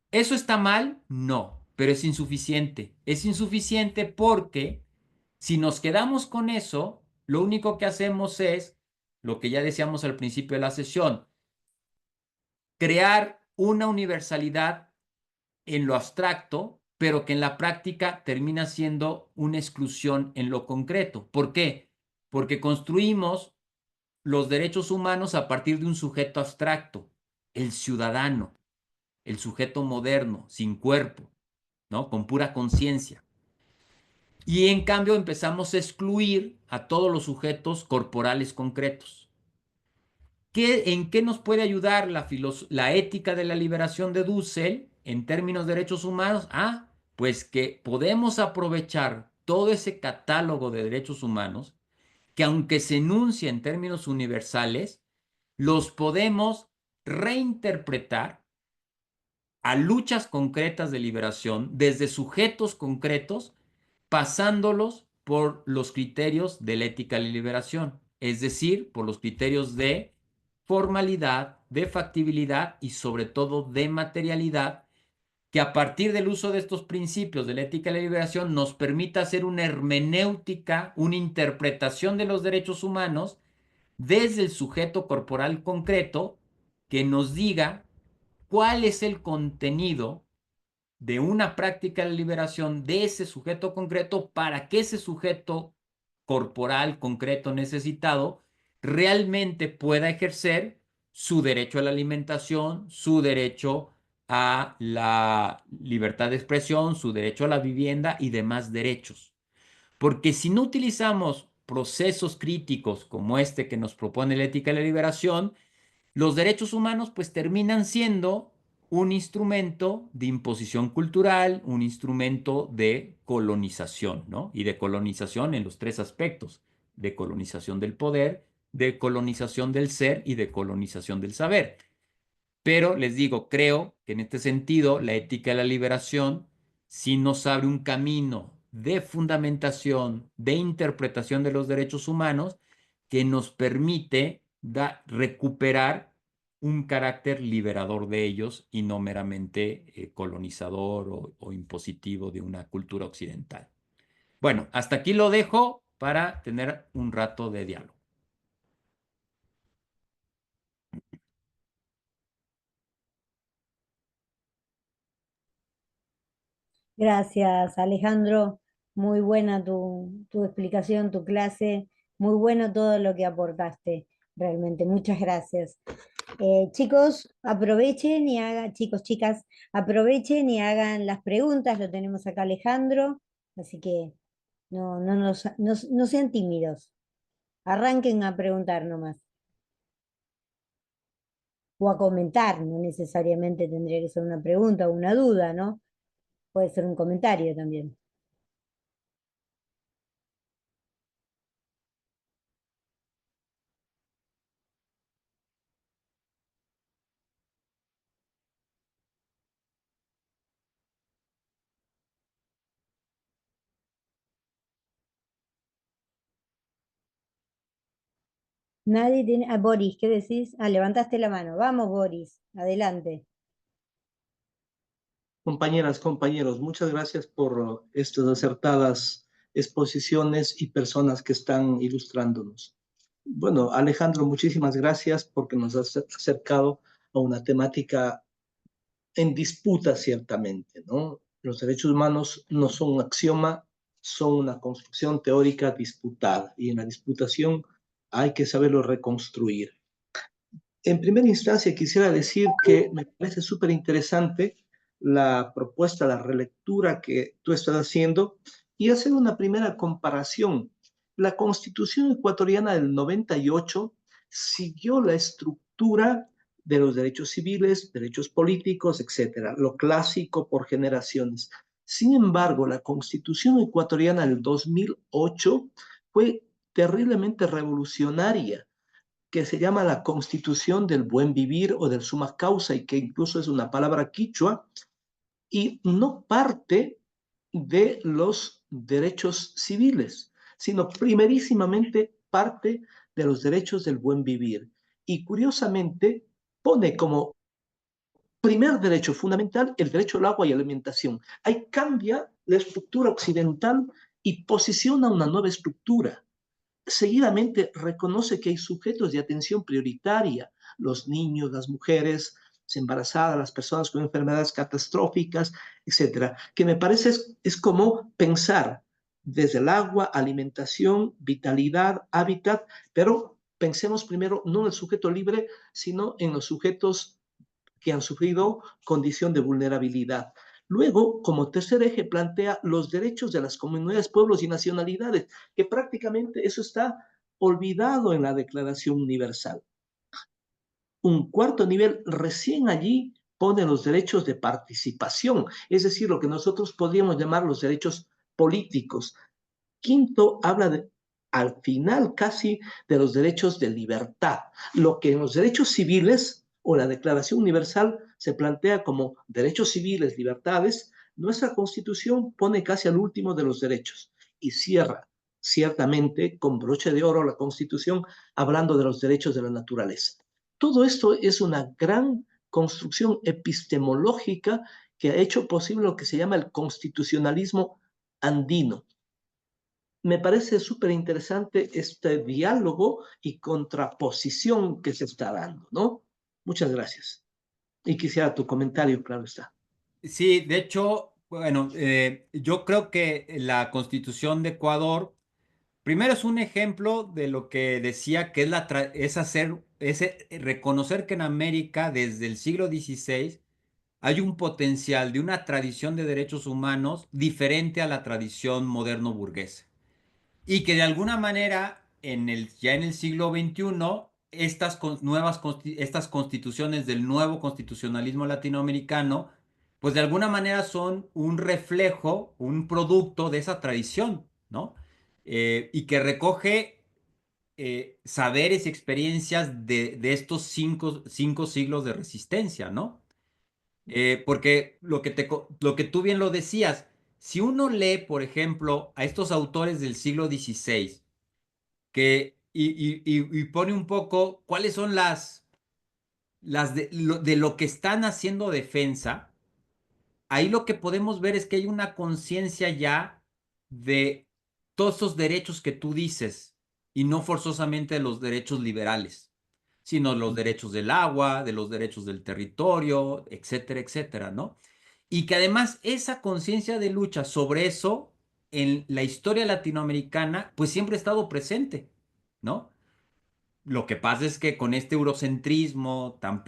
¿eso está mal? No, pero es insuficiente. Es insuficiente porque si nos quedamos con eso, lo único que hacemos es lo que ya decíamos al principio de la sesión, crear una universalidad en lo abstracto, pero que en la práctica termina siendo una exclusión en lo concreto. ¿Por qué? Porque construimos los derechos humanos a partir de un sujeto abstracto, el ciudadano, el sujeto moderno, sin cuerpo, ¿no? Con pura conciencia. Y en cambio empezamos a excluir a todos los sujetos corporales concretos. ¿En qué nos puede ayudar la ética de la liberación de Dussel en términos de derechos humanos? Pues que podemos aprovechar todo ese catálogo de derechos humanos que aunque se enuncia en términos universales, los podemos reinterpretar a luchas concretas de liberación desde sujetos concretos, pasándolos por los criterios de la ética de la liberación, es decir, por los criterios de formalidad, de factibilidad y sobre todo de materialidad, que a partir del uso de estos principios de la ética de la liberación nos permita hacer una hermenéutica, una interpretación de los derechos humanos desde el sujeto corporal concreto que nos diga cuál es el contenido de una práctica de liberación de ese sujeto concreto para que ese sujeto corporal, concreto, necesitado, realmente pueda ejercer su derecho a la alimentación, su derecho a la libertad de expresión, su derecho a la vivienda y demás derechos. Porque si no utilizamos procesos críticos como este que nos propone la ética de la liberación, los derechos humanos pues terminan siendo un instrumento de imposición cultural, un instrumento de colonización, ¿no? Y de colonización en los tres aspectos: de colonización del poder, de colonización del ser y de colonización del saber. Pero les digo, creo que en este sentido la ética de la liberación sí nos abre un camino de fundamentación, de interpretación de los derechos humanos que nos permite recuperar un carácter liberador de ellos y no meramente colonizador o impositivo de una cultura occidental. Bueno, hasta aquí lo dejo para tener un rato de diálogo. Gracias, Alejandro. Muy buena tu explicación, tu clase. Muy bueno todo lo que aportaste, realmente. Muchas gracias. Chicos, aprovechen y hagan, chicos, chicas, aprovechen y hagan las preguntas. Lo tenemos acá Alejandro, así que no sean tímidos. Arranquen a preguntar nomás. O a comentar, no necesariamente tendría que ser una pregunta o una duda, ¿no? Puede ser un comentario también. Nadie tiene. Ah, Boris, ¿qué decís? Ah, levantaste la mano. Vamos, Boris, adelante. Compañeras, compañeros, muchas gracias por estas acertadas exposiciones y personas que están ilustrándonos. Bueno, Alejandro, muchísimas gracias porque nos has acercado a una temática en disputa ciertamente, ¿no? Los derechos humanos no son un axioma, son una construcción teórica disputada y en la disputación hay que saberlo reconstruir. En primera instancia, quisiera decir que me parece súper interesante la propuesta, la relectura que tú estás haciendo y hacer una primera comparación. La Constitución ecuatoriana del 98 siguió la estructura de los derechos civiles, derechos políticos, etcétera, lo clásico por generaciones. Sin embargo, la Constitución ecuatoriana del 2008 fue terriblemente revolucionaria, que se llama la Constitución del Buen Vivir o del Suma Causa, y que incluso es una palabra quichua, y no parte de los derechos civiles, sino primerísimamente parte de los derechos del buen vivir. Y curiosamente pone como primer derecho fundamental el derecho al agua y alimentación. Ahí cambia la estructura occidental y posiciona una nueva estructura. Seguidamente reconoce que hay sujetos de atención prioritaria: los niños, las mujeres embarazadas, las personas con enfermedades catastróficas, etcétera, que me parece es como pensar desde el agua, alimentación, vitalidad, hábitat, pero pensemos primero no en el sujeto libre, sino en los sujetos que han sufrido condición de vulnerabilidad. Luego, como tercer eje, plantea los derechos de las comunidades, pueblos y nacionalidades, que prácticamente eso está olvidado en la Declaración Universal. Un cuarto nivel, recién allí pone los derechos de participación, es decir, lo que nosotros podríamos llamar los derechos políticos. Quinto, habla al final casi de los derechos de libertad, lo que en los derechos civiles o la Declaración Universal se plantea como derechos civiles, libertades. Nuestra Constitución pone casi al último de los derechos y cierra ciertamente con broche de oro la Constitución hablando de los derechos de la naturaleza. Todo esto es una gran construcción epistemológica que ha hecho posible lo que se llama el constitucionalismo andino. Me parece súper interesante este diálogo y contraposición que se está dando, ¿no? Muchas gracias. Y quisiera tu comentario, claro está. Sí, de hecho, bueno, yo creo que la Constitución de Ecuador primero es un ejemplo de lo que decía que es reconocer que en América desde el siglo XVI hay un potencial de una tradición de derechos humanos diferente a la tradición moderno burguesa. Y que de alguna manera ya en el siglo XXI estas constituciones del nuevo constitucionalismo latinoamericano, pues de alguna manera son un reflejo, un producto de esa tradición, ¿no? Y que recoge saberes y experiencias de estos cinco siglos de resistencia, ¿no? Porque lo que tú bien lo decías, si uno lee, por ejemplo, a estos autores del siglo XVI, y pone un poco cuáles son de lo que están haciendo defensa, ahí lo que podemos ver es que hay una conciencia ya de todos esos derechos que tú dices, y no forzosamente de los derechos liberales, sino los derechos del agua, de los derechos del territorio, etcétera, etcétera, ¿no? Y que además esa conciencia de lucha sobre eso en la historia latinoamericana, pues siempre ha estado presente, ¿no? Lo que pasa es que con este eurocentrismo tan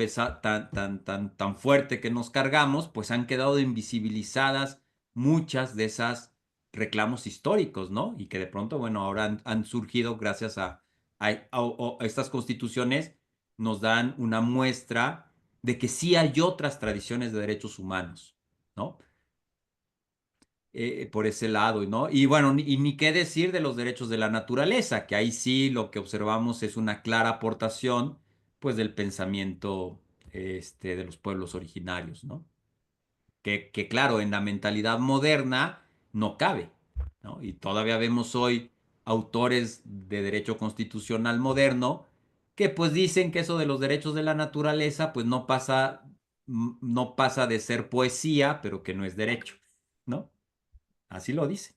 fuerte que nos cargamos, pues han quedado invisibilizadas muchas de esas reclamos históricos, ¿no? Y que de pronto, bueno, ahora han surgido gracias a estas constituciones, nos dan una muestra de que sí hay otras tradiciones de derechos humanos, ¿no? Por ese lado, ¿no? Y bueno, y ni qué decir de los derechos de la naturaleza, que ahí sí lo que observamos es una clara aportación, pues, del pensamiento, de los pueblos originarios, ¿no? Que claro, en la mentalidad moderna no cabe, ¿no? Y todavía vemos hoy autores de derecho constitucional moderno que pues dicen que eso de los derechos de la naturaleza pues no pasa de ser poesía, pero que no es derecho, ¿no? Así lo dice.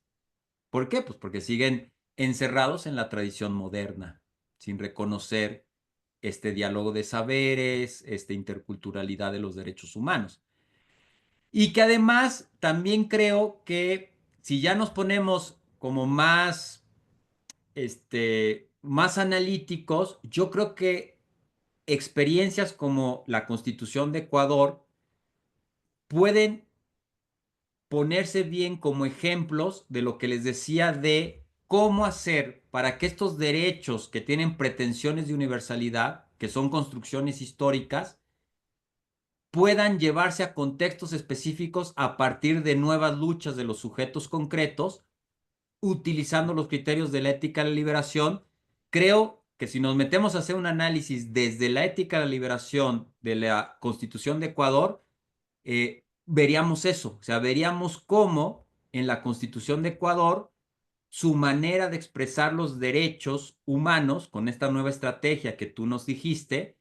¿Por qué? Pues porque siguen encerrados en la tradición moderna, sin reconocer este diálogo de saberes, esta interculturalidad de los derechos humanos. Y que además también creo que si ya nos ponemos como más analíticos, yo creo que experiencias como la Constitución de Ecuador pueden ponerse bien como ejemplos de lo que les decía de cómo hacer para que estos derechos que tienen pretensiones de universalidad, que son construcciones históricas, puedan llevarse a contextos específicos a partir de nuevas luchas de los sujetos concretos, utilizando los criterios de la ética de la liberación. Creo que si nos metemos a hacer un análisis desde la ética de la liberación de la Constitución de Ecuador, veríamos eso, o sea, veríamos cómo en la Constitución de Ecuador su manera de expresar los derechos humanos con esta nueva estrategia que tú nos dijiste,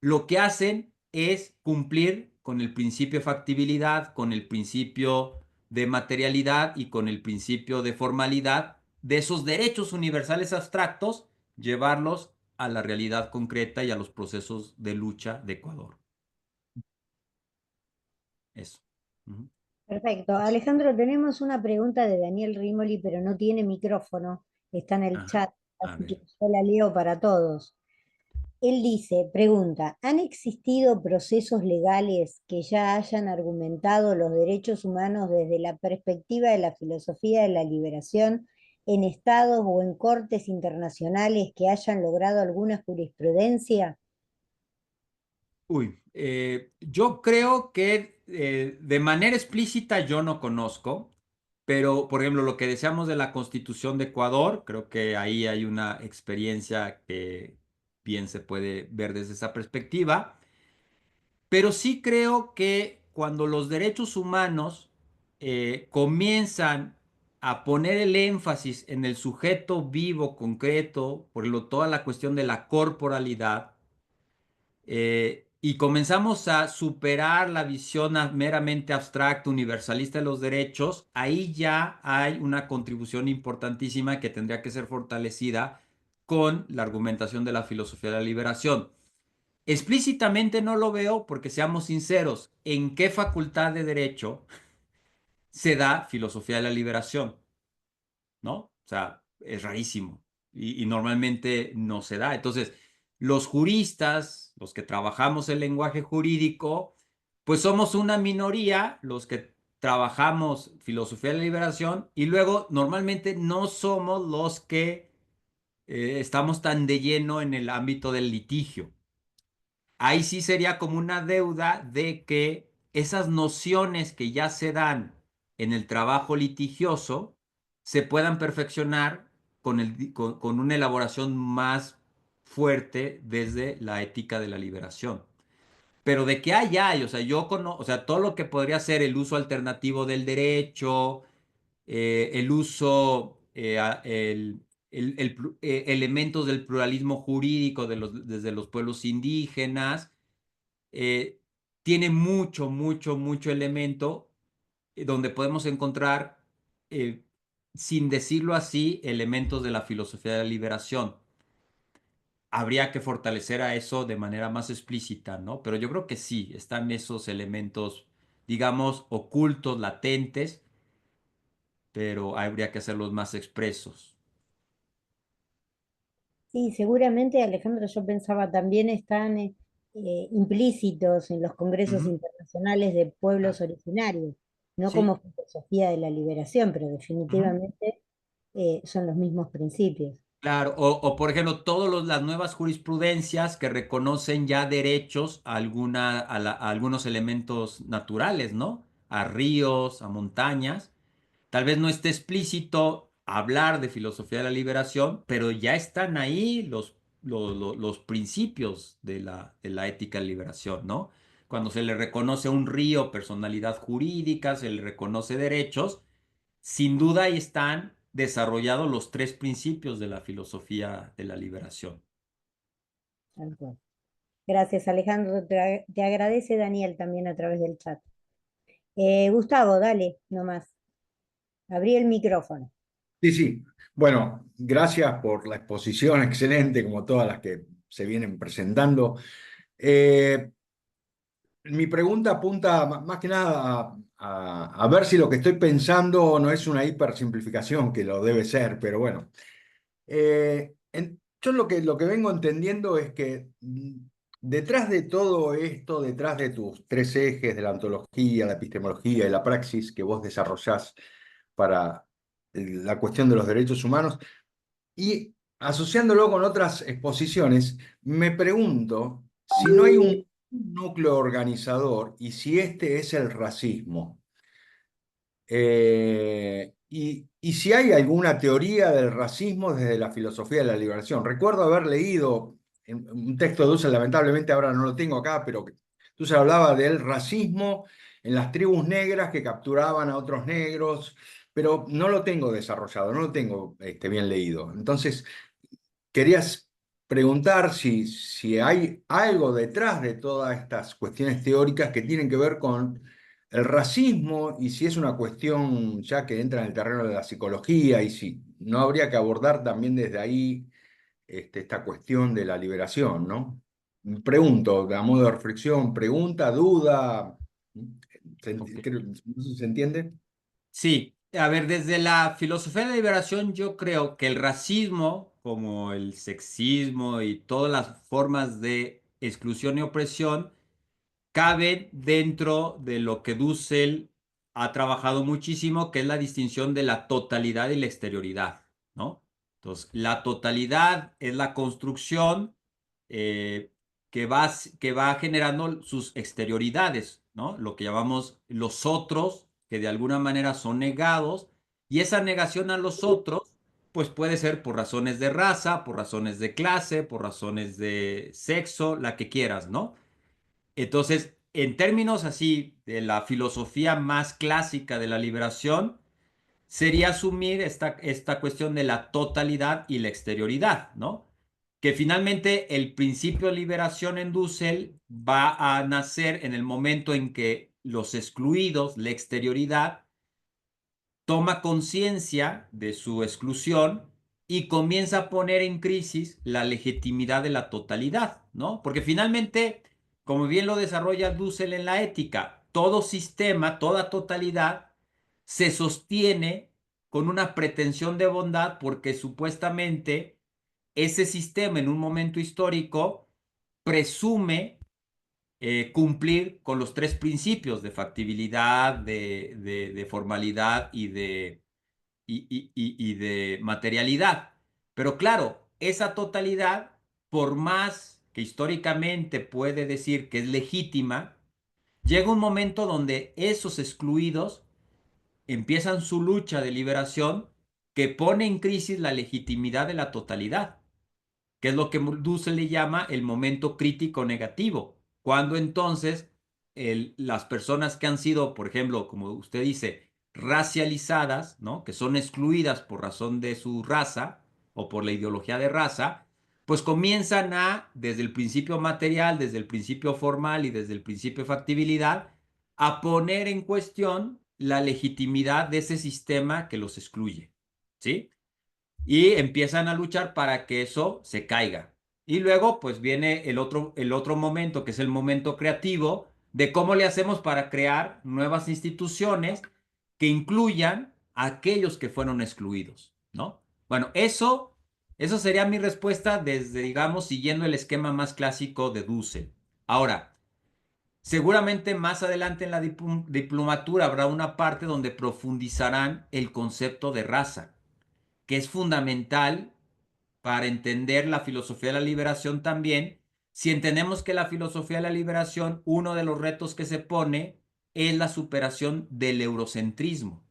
lo que hacen es cumplir con el principio de factibilidad, con el principio de materialidad y con el principio de formalidad de esos derechos universales abstractos, llevarlos a la realidad concreta y a los procesos de lucha de Ecuador. Eso. Uh-huh. Perfecto. Alejandro, tenemos una pregunta de Daniel Rimoli, pero no tiene micrófono. Está en el chat, así que yo la leo para todos. Él dice, pregunta, ¿han existido procesos legales que ya hayan argumentado los derechos humanos desde la perspectiva de la filosofía de la liberación en estados o en cortes internacionales que hayan logrado alguna jurisprudencia? Yo creo que de manera explícita yo no conozco, pero por ejemplo lo que decíamos de la Constitución de Ecuador, creo que ahí hay una experiencia que bien se puede ver desde esa perspectiva, pero sí creo que cuando los derechos humanos comienzan a poner el énfasis en el sujeto vivo, concreto, toda la cuestión de la corporalidad, y comenzamos a superar la visión meramente abstracta, universalista de los derechos, ahí ya hay una contribución importantísima que tendría que ser fortalecida con la argumentación de la filosofía de la liberación. Explícitamente no lo veo porque seamos sinceros, ¿en qué facultad de derecho se da filosofía de la liberación? ¿No? O sea, es rarísimo y normalmente no se da. Entonces, los juristas, los que trabajamos el lenguaje jurídico, pues somos una minoría, los que trabajamos filosofía de la liberación, y luego normalmente no somos los que estamos tan de lleno en el ámbito del litigio. Ahí sí sería como una deuda de que esas nociones que ya se dan en el trabajo litigioso se puedan perfeccionar con una elaboración más fuerte desde la ética de la liberación. Pero de que hay, o sea, o sea, todo lo que podría ser el uso alternativo del derecho, el uso, elementos del pluralismo jurídico desde los pueblos indígenas, eh, tiene mucho, mucho, mucho elemento donde podemos encontrar, eh, sin decirlo así, elementos de la filosofía de la liberación. Habría que fortalecer a eso de manera más explícita, ¿no? Pero yo creo que sí, están esos elementos, digamos, ocultos, latentes, pero habría que hacerlos más expresos. Sí, seguramente, Alejandro, yo pensaba también están implícitos en los congresos Ujú. internacionales de pueblos Ah, originarios, no sí. como filosofía de la liberación, pero Ujú. definitivamente son los mismos principios. Claro, o por ejemplo, todas las nuevas jurisprudencias que reconocen ya derechos a algunos elementos naturales, ¿no? A ríos, a montañas. Tal vez no esté explícito hablar de filosofía de la liberación, pero ya están ahí los principios de la ética de liberación, ¿no? Cuando se le reconoce a un río personalidad jurídica, se le reconoce derechos, sin duda ahí están desarrollados los tres principios de la filosofía de la liberación. Tal cual. Gracias, Alejandro. Te agradece Daniel también a través del chat. Gustavo, dale, nomás. Abrí el micrófono. Sí, sí. Bueno, gracias por la exposición, excelente, como todas las que se vienen presentando. Eh, Mi pregunta apunta más que nada a ver si lo que estoy pensando no es una hipersimplificación, que lo debe ser, pero bueno. Yo lo que vengo entendiendo es que detrás de todo esto, detrás de tus tres ejes de la ontología, la epistemología y la praxis que vos desarrollás para la cuestión de los derechos humanos, y asociándolo con otras exposiciones, me pregunto si no hay un núcleo organizador y si este es el racismo. Y si hay alguna teoría del racismo desde la filosofía de la liberación. Recuerdo haber leído en un texto de Dussel, lamentablemente ahora no lo tengo acá, pero Dussel hablaba del racismo en las tribus negras que capturaban a otros negros, pero no lo tengo desarrollado, no lo tengo bien leído. Entonces, querías preguntar si hay algo detrás de todas estas cuestiones teóricas que tienen que ver con el racismo y si es una cuestión ya que entra en el terreno de la psicología y si no habría que abordar también desde ahí esta cuestión de la liberación, ¿no? Pregunto, a modo de reflexión, pregunta, duda, Ok. no sé si se entiende. Sí, a ver, desde la filosofía de la liberación yo creo que el racismo, como el sexismo y todas las formas de exclusión y opresión, caben dentro de lo que Dussel ha trabajado muchísimo, que es la distinción de la totalidad y la exterioridad, ¿no? Entonces, la totalidad es la construcción, eh, que va generando sus exterioridades, ¿no? Lo que llamamos los otros, que de alguna manera son negados, y esa negación a los otros, pues puede ser por razones de raza, por razones de clase, por razones de sexo, la que quieras, ¿no? Entonces, en términos así de la filosofía más clásica de la liberación, sería asumir esta cuestión de la totalidad y la exterioridad, ¿no? Que finalmente el principio de liberación en Dussel va a nacer en el momento en que los excluidos, la exterioridad, toma conciencia de su exclusión y comienza a poner en crisis la legitimidad de la totalidad, ¿no? Porque finalmente, como bien lo desarrolla Dussel en la ética, todo sistema, toda totalidad se sostiene con una pretensión de bondad porque supuestamente ese sistema en un momento histórico presume cumplir con los tres principios de factibilidad, de formalidad y de materialidad. Pero claro, esa totalidad, por más que históricamente puede decir que es legítima, llega un momento donde esos excluidos empiezan su lucha de liberación que pone en crisis la legitimidad de la totalidad, que es lo que Dussel le llama el momento crítico negativo, cuando entonces las personas que han sido, por ejemplo, como usted dice, racializadas, ¿no? Que son excluidas por razón de su raza o por la ideología de raza, pues comienzan a, desde el principio material, desde el principio formal y desde el principio de factibilidad, a poner en cuestión la legitimidad de ese sistema que los excluye, ¿sí? Y empiezan a luchar para que eso se caiga. Y luego pues viene el otro momento, que es el momento creativo, de cómo le hacemos para crear nuevas instituciones que incluyan a aquellos que fueron excluidos, ¿no? Bueno, eso sería mi respuesta desde, digamos, siguiendo el esquema más clásico de Dussel. Ahora, seguramente más adelante en la diplomatura habrá una parte donde profundizarán el concepto de raza, que es fundamental para entender la filosofía de la liberación también. Si entendemos que la filosofía de la liberación, uno de los retos que se pone es la superación del eurocentrismo.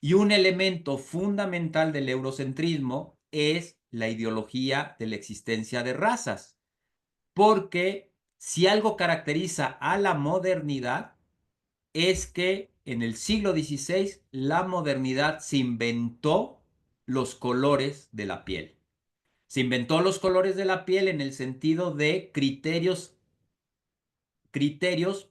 Y un elemento fundamental del eurocentrismo es la ideología de la existencia de razas. Porque si algo caracteriza a la modernidad es que en el siglo XVI la modernidad se inventó los colores de la piel. Se inventó los colores de la piel en el sentido de criterios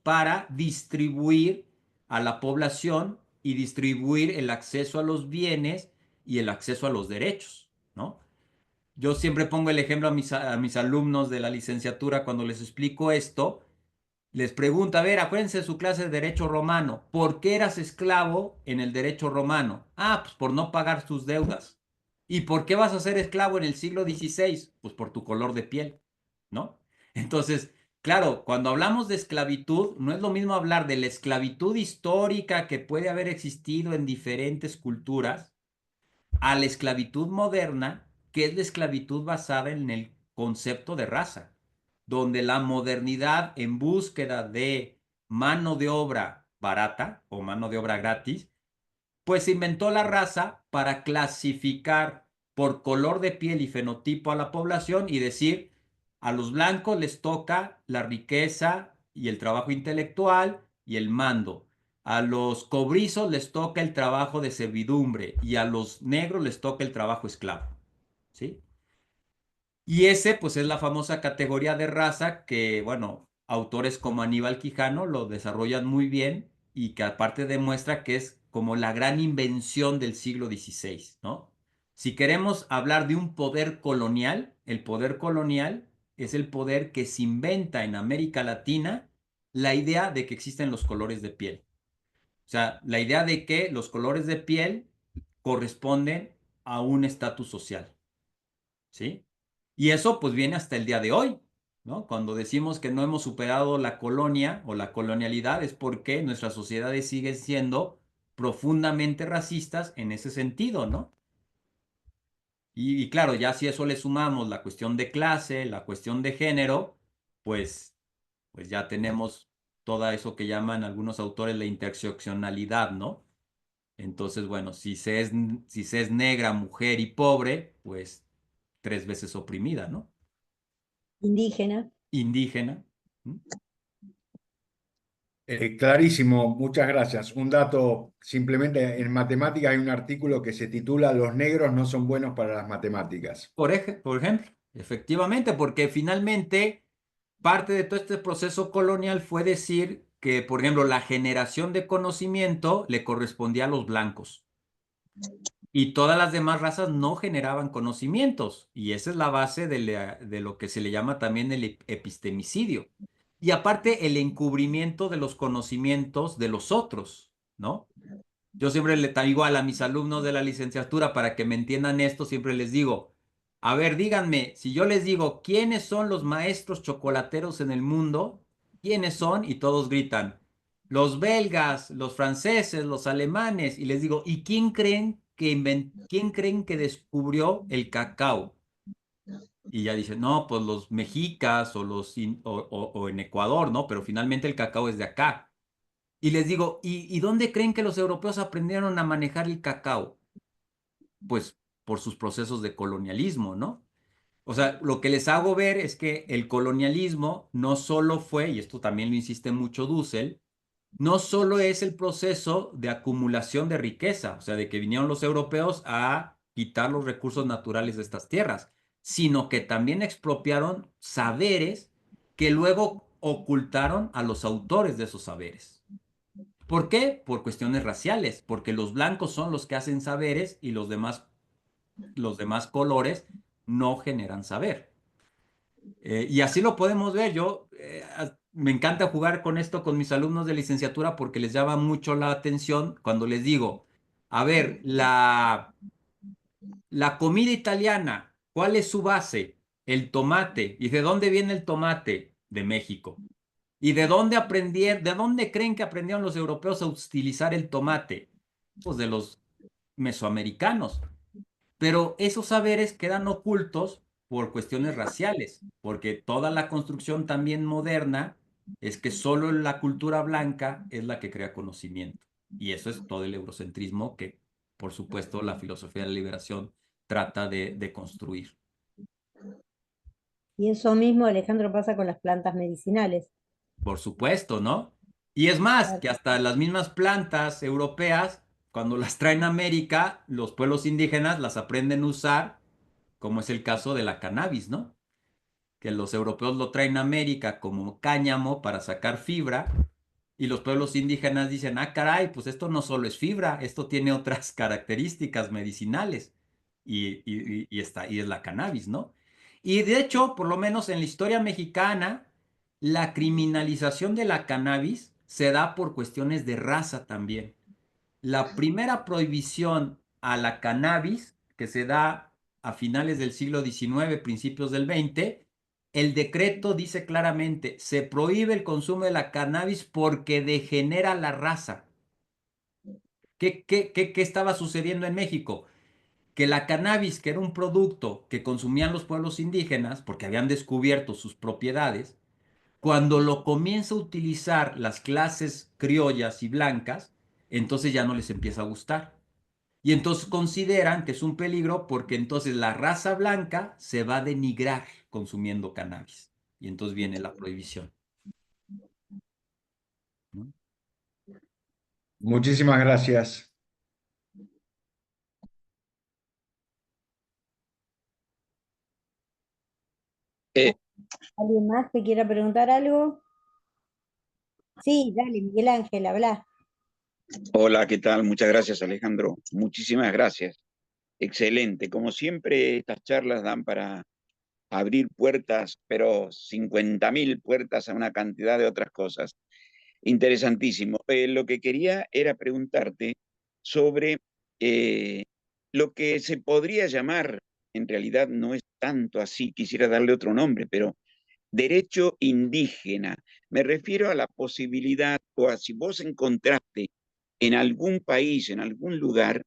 para distribuir a la población y distribuir el acceso a los bienes y el acceso a los derechos, ¿no? Yo siempre pongo el ejemplo a mis alumnos de la licenciatura cuando les explico esto. Les pregunto, a ver, acuérdense de su clase de derecho romano. ¿Por qué eras esclavo en el derecho romano? Ah, pues por no pagar tus deudas. ¿Y por qué vas a ser esclavo en el siglo XVI? Pues por tu color de piel, ¿no? Entonces, claro, cuando hablamos de esclavitud, no es lo mismo hablar de la esclavitud histórica que puede haber existido en diferentes culturas, a la esclavitud moderna, que es la esclavitud basada en el concepto de raza, donde la modernidad en búsqueda de mano de obra barata o mano de obra gratis, pues inventó la raza para clasificar por color de piel y fenotipo a la población y decir, a los blancos les toca la riqueza y el trabajo intelectual y el mando. A los cobrizos les toca el trabajo de servidumbre y a los negros les toca el trabajo esclavo, ¿sí? Y ese, pues, es la famosa categoría de raza que, bueno, autores como Aníbal Quijano lo desarrollan muy bien y que aparte demuestra que es como la gran invención del siglo XVI, ¿no? Si queremos hablar de un poder colonial, el poder colonial es el poder que se inventa en América Latina la idea de que existen los colores de piel. O sea, la idea de que los colores de piel corresponden a un estatus social, ¿sí? Y eso pues viene hasta el día de hoy, ¿no? Cuando decimos que no hemos superado la colonia o la colonialidad es porque nuestras sociedades siguen siendo profundamente racistas en ese sentido, ¿no? Y claro, ya si eso le sumamos la cuestión de clase, la cuestión de género, pues, pues ya tenemos todo eso que llaman algunos autores la interseccionalidad, ¿no? Entonces, bueno, si se es negra, mujer y pobre, pues tres veces oprimida, ¿no? Indígena. Indígena. ¿Mm? Clarísimo, muchas gracias. Un dato, simplemente en matemáticas hay un artículo que se titula Los negros no son buenos para las matemáticas. Por ejemplo, efectivamente, porque finalmente parte de todo este proceso colonial fue decir que, por ejemplo, la generación de conocimiento le correspondía a los blancos y todas las demás razas no generaban conocimientos. Y esa es la base de lo que se le llama también el epistemicidio. Y aparte, el encubrimiento de los conocimientos de los otros, ¿no? Yo siempre igual a mis alumnos de la licenciatura, para que me entiendan esto, siempre les digo, a ver, díganme, si yo les digo, ¿quiénes son los maestros chocolateros en el mundo? ¿Quiénes son? Y todos gritan, los belgas, los franceses, los alemanes. Y les digo, ¿y quién creen que descubrió el cacao? Y ya dicen, no, pues los mexicas o o en Ecuador, ¿no? Pero finalmente el cacao es de acá. Y les digo, ¿y dónde creen que los europeos aprendieron a manejar el cacao? Pues por sus procesos de colonialismo, ¿no? O sea, lo que les hago ver es que el colonialismo no solo fue, y esto también lo insiste mucho Dussel, no solo es el proceso de acumulación de riqueza, o sea, de que vinieron los europeos a quitar los recursos naturales de estas tierras, sino que también expropiaron saberes que luego ocultaron a los autores de esos saberes. ¿Por qué? Por cuestiones raciales, porque los blancos son los que hacen saberes y los demás colores no generan saber. Y así lo podemos ver. Me encanta jugar con esto con mis alumnos de licenciatura porque les llama mucho la atención cuando les digo, a ver, la comida italiana, ¿cuál es su base? El tomate. ¿Y de dónde viene el tomate? De México. ¿Y de dónde creen que aprendieron los europeos a utilizar el tomate? Pues de los mesoamericanos. Pero esos saberes quedan ocultos por cuestiones raciales, porque toda la construcción también moderna es que solo la cultura blanca es la que crea conocimiento. Y eso es todo el eurocentrismo que, por supuesto, la filosofía de la liberación trata de construir. Y eso mismo, Alejandro, pasa con las plantas medicinales. Por supuesto, ¿no? Y es más, que hasta las mismas plantas europeas, cuando las traen a América, los pueblos indígenas las aprenden a usar, como es el caso de la cannabis, ¿no? Que los europeos lo traen a América como cáñamo para sacar fibra, y los pueblos indígenas dicen, ah, caray, pues esto no solo es fibra, esto tiene otras características medicinales, y es la cannabis, ¿no? Y de hecho, por lo menos en la historia mexicana, la criminalización de la cannabis se da por cuestiones de raza también. La primera prohibición a la cannabis, que se da a finales del siglo XIX, principios del XX, el decreto dice claramente, se prohíbe el consumo de la cannabis porque degenera la raza. ¿Qué estaba sucediendo en México? Que la cannabis, que era un producto que consumían los pueblos indígenas, porque habían descubierto sus propiedades, cuando lo comienza a utilizar las clases criollas y blancas, entonces ya no les empieza a gustar. Y entonces consideran que es un peligro porque entonces la raza blanca se va a denigrar consumiendo cannabis. Y entonces viene la prohibición, ¿no? Muchísimas gracias. Eh, ¿Alguien más que quiera preguntar algo? Sí, dale, Miguel Ángel, habla. Hola, ¿qué tal? Muchas gracias, Alejandro. Muchísimas gracias. Excelente. Como siempre, estas charlas dan para abrir puertas, pero 50.000 puertas a una cantidad de otras cosas. Interesantísimo. Lo que quería era preguntarte sobre eh, lo que se podría llamar, en realidad no es tanto así, quisiera darle otro nombre, pero derecho indígena. Me refiero a la posibilidad, o a si vos encontraste en algún país, en algún lugar,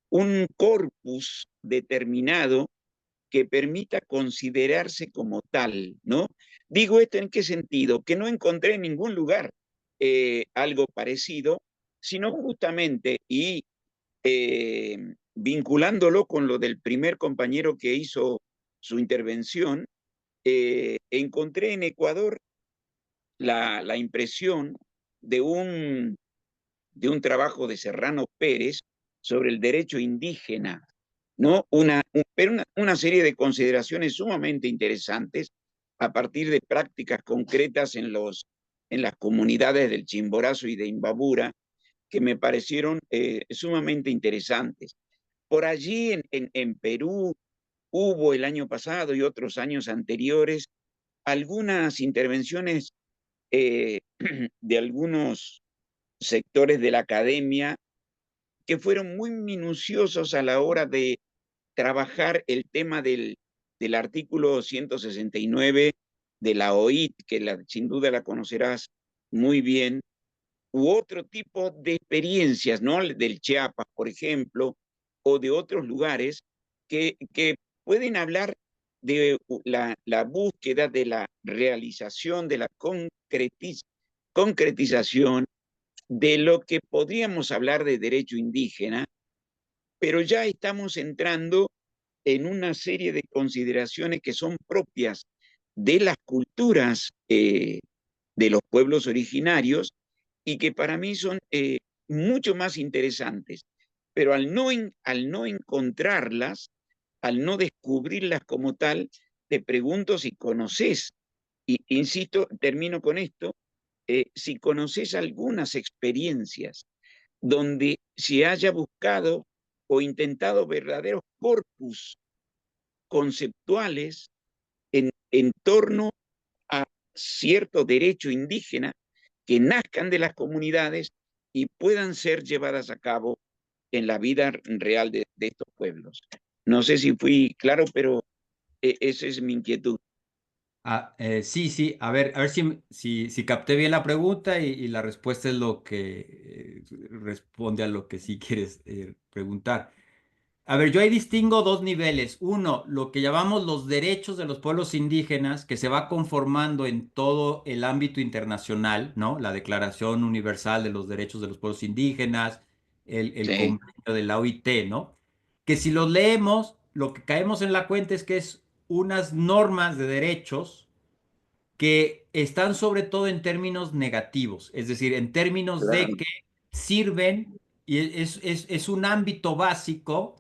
un corpus determinado que permita considerarse como tal, ¿no? Digo esto en qué sentido, que no encontré en ningún lugar algo parecido, sino justamente, y vinculándolo con lo del primer compañero que hizo su intervención, encontré en Ecuador la impresión de un trabajo de Serrano Pérez sobre el derecho indígena, ¿no? Pero una serie de consideraciones sumamente interesantes a partir de prácticas concretas en las comunidades del Chimborazo y de Imbabura, que me parecieron sumamente interesantes. Por allí en Perú hubo el año pasado y otros años anteriores algunas intervenciones de algunos sectores de la academia que fueron muy minuciosos a la hora de trabajar el tema del artículo 169 de la OIT, que sin duda la conocerás muy bien, u otro tipo de experiencias, ¿no? Del Chiapas, por ejemplo, o de otros lugares que pueden hablar de la búsqueda de la realización, de la concretización de lo que podríamos hablar de derecho indígena, pero ya estamos entrando en una serie de consideraciones que son propias de las culturas de los pueblos originarios y que para mí son mucho más interesantes. Pero al no encontrarlas, al no descubrirlas como tal, te pregunto si conoces, y insisto, termino con esto, si conoces algunas experiencias donde se haya buscado o intentado verdaderos corpus conceptuales en torno a cierto derecho indígena que nazcan de las comunidades y puedan ser llevadas a cabo en la vida real de estos pueblos. No sé si fui claro, pero esa es mi inquietud. Sí, sí, a ver si capté bien la pregunta y la respuesta es lo que responde a lo que sí quieres preguntar. A ver, yo ahí distingo dos niveles. Uno, lo que llamamos los derechos de los pueblos indígenas, que se va conformando en todo el ámbito internacional, ¿no? La Declaración Universal de los Derechos de los Pueblos Indígenas, el Sí, convenio de la OIT, ¿no? Que si los leemos, lo que caemos en la cuenta es que es unas normas de derechos que están sobre todo en términos negativos, es decir, en términos de claro. que sirven y es un ámbito básico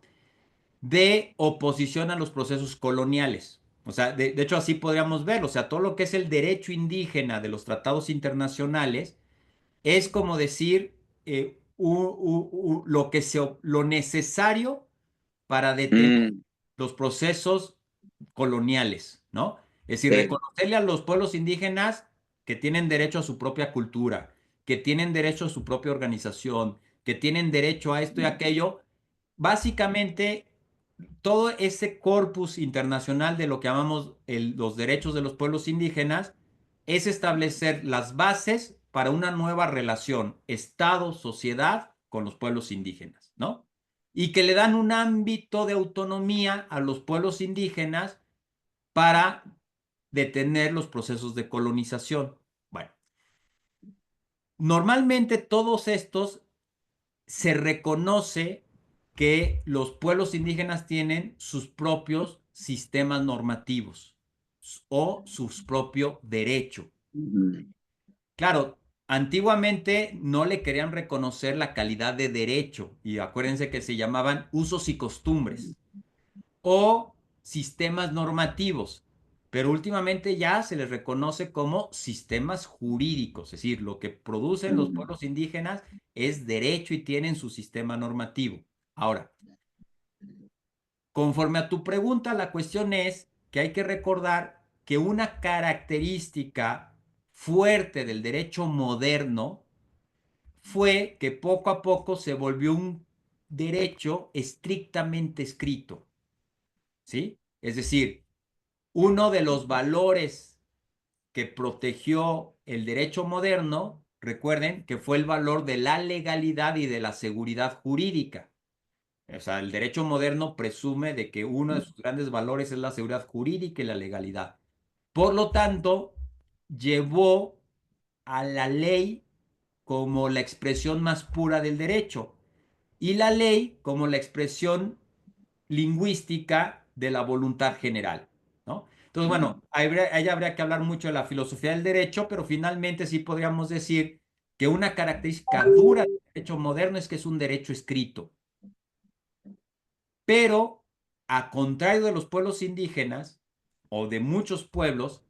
de oposición a los procesos coloniales. O sea, de hecho así podríamos verlo. O sea, todo lo que es el derecho indígena de los tratados internacionales es como decir lo necesario para detener Mm, los procesos coloniales, ¿no? Es decir, sí. reconocerle a los pueblos indígenas que tienen derecho a su propia cultura, que tienen derecho a su propia organización, que tienen derecho a esto y aquello. Básicamente, todo ese corpus internacional de lo que llamamos los derechos de los pueblos indígenas es establecer las bases para una nueva relación Estado-sociedad con los pueblos indígenas, ¿no? Y que le dan un ámbito de autonomía a los pueblos indígenas para detener los procesos de colonización. Bueno, normalmente todos estos se reconoce que los pueblos indígenas tienen sus propios sistemas normativos o su propio derecho. Mm, Claro, antiguamente no le querían reconocer la calidad de derecho y acuérdense que se llamaban usos y costumbres o sistemas normativos, pero últimamente ya se les reconoce como sistemas jurídicos, es decir, lo que producen los mm, pueblos indígenas es derecho y tienen su sistema normativo. Ahora, conforme a tu pregunta, la cuestión es que hay que recordar que una característica fuerte del derecho moderno fue que poco a poco se volvió un derecho estrictamente escrito, ¿sí? Es decir, uno de los valores que protegió el derecho moderno, recuerden que fue el valor de la legalidad y de la seguridad jurídica. O sea, el derecho moderno presume de que uno de sus grandes valores es la seguridad jurídica y la legalidad. Por lo tanto, llevó a la ley como la expresión más pura del derecho y la ley como la expresión lingüística de la voluntad general, ¿no? Entonces, bueno, ahí habría que hablar mucho de la filosofía del derecho, pero finalmente sí podríamos decir que una característica dura del derecho moderno es que es un derecho escrito. Pero, a contrario de los pueblos indígenas o de muchos pueblos,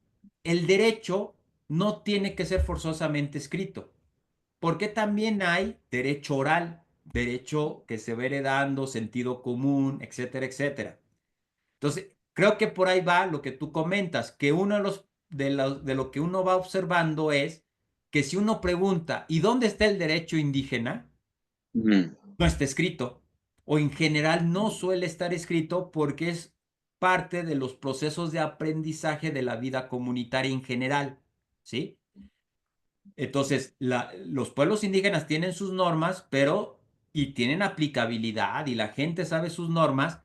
el derecho no tiene que ser forzosamente escrito, porque también hay derecho oral, derecho que se va heredando, sentido común, etcétera, etcétera. Entonces, creo que por ahí va lo que tú comentas, que uno de lo que uno va observando es que si uno pregunta, ¿y dónde está el derecho indígena? mm. no está escrito, o en general no suele estar escrito porque es parte de los procesos de aprendizaje de la vida comunitaria en general, ¿sí? Entonces, los pueblos indígenas tienen sus normas, pero, y tienen aplicabilidad, y la gente sabe sus normas,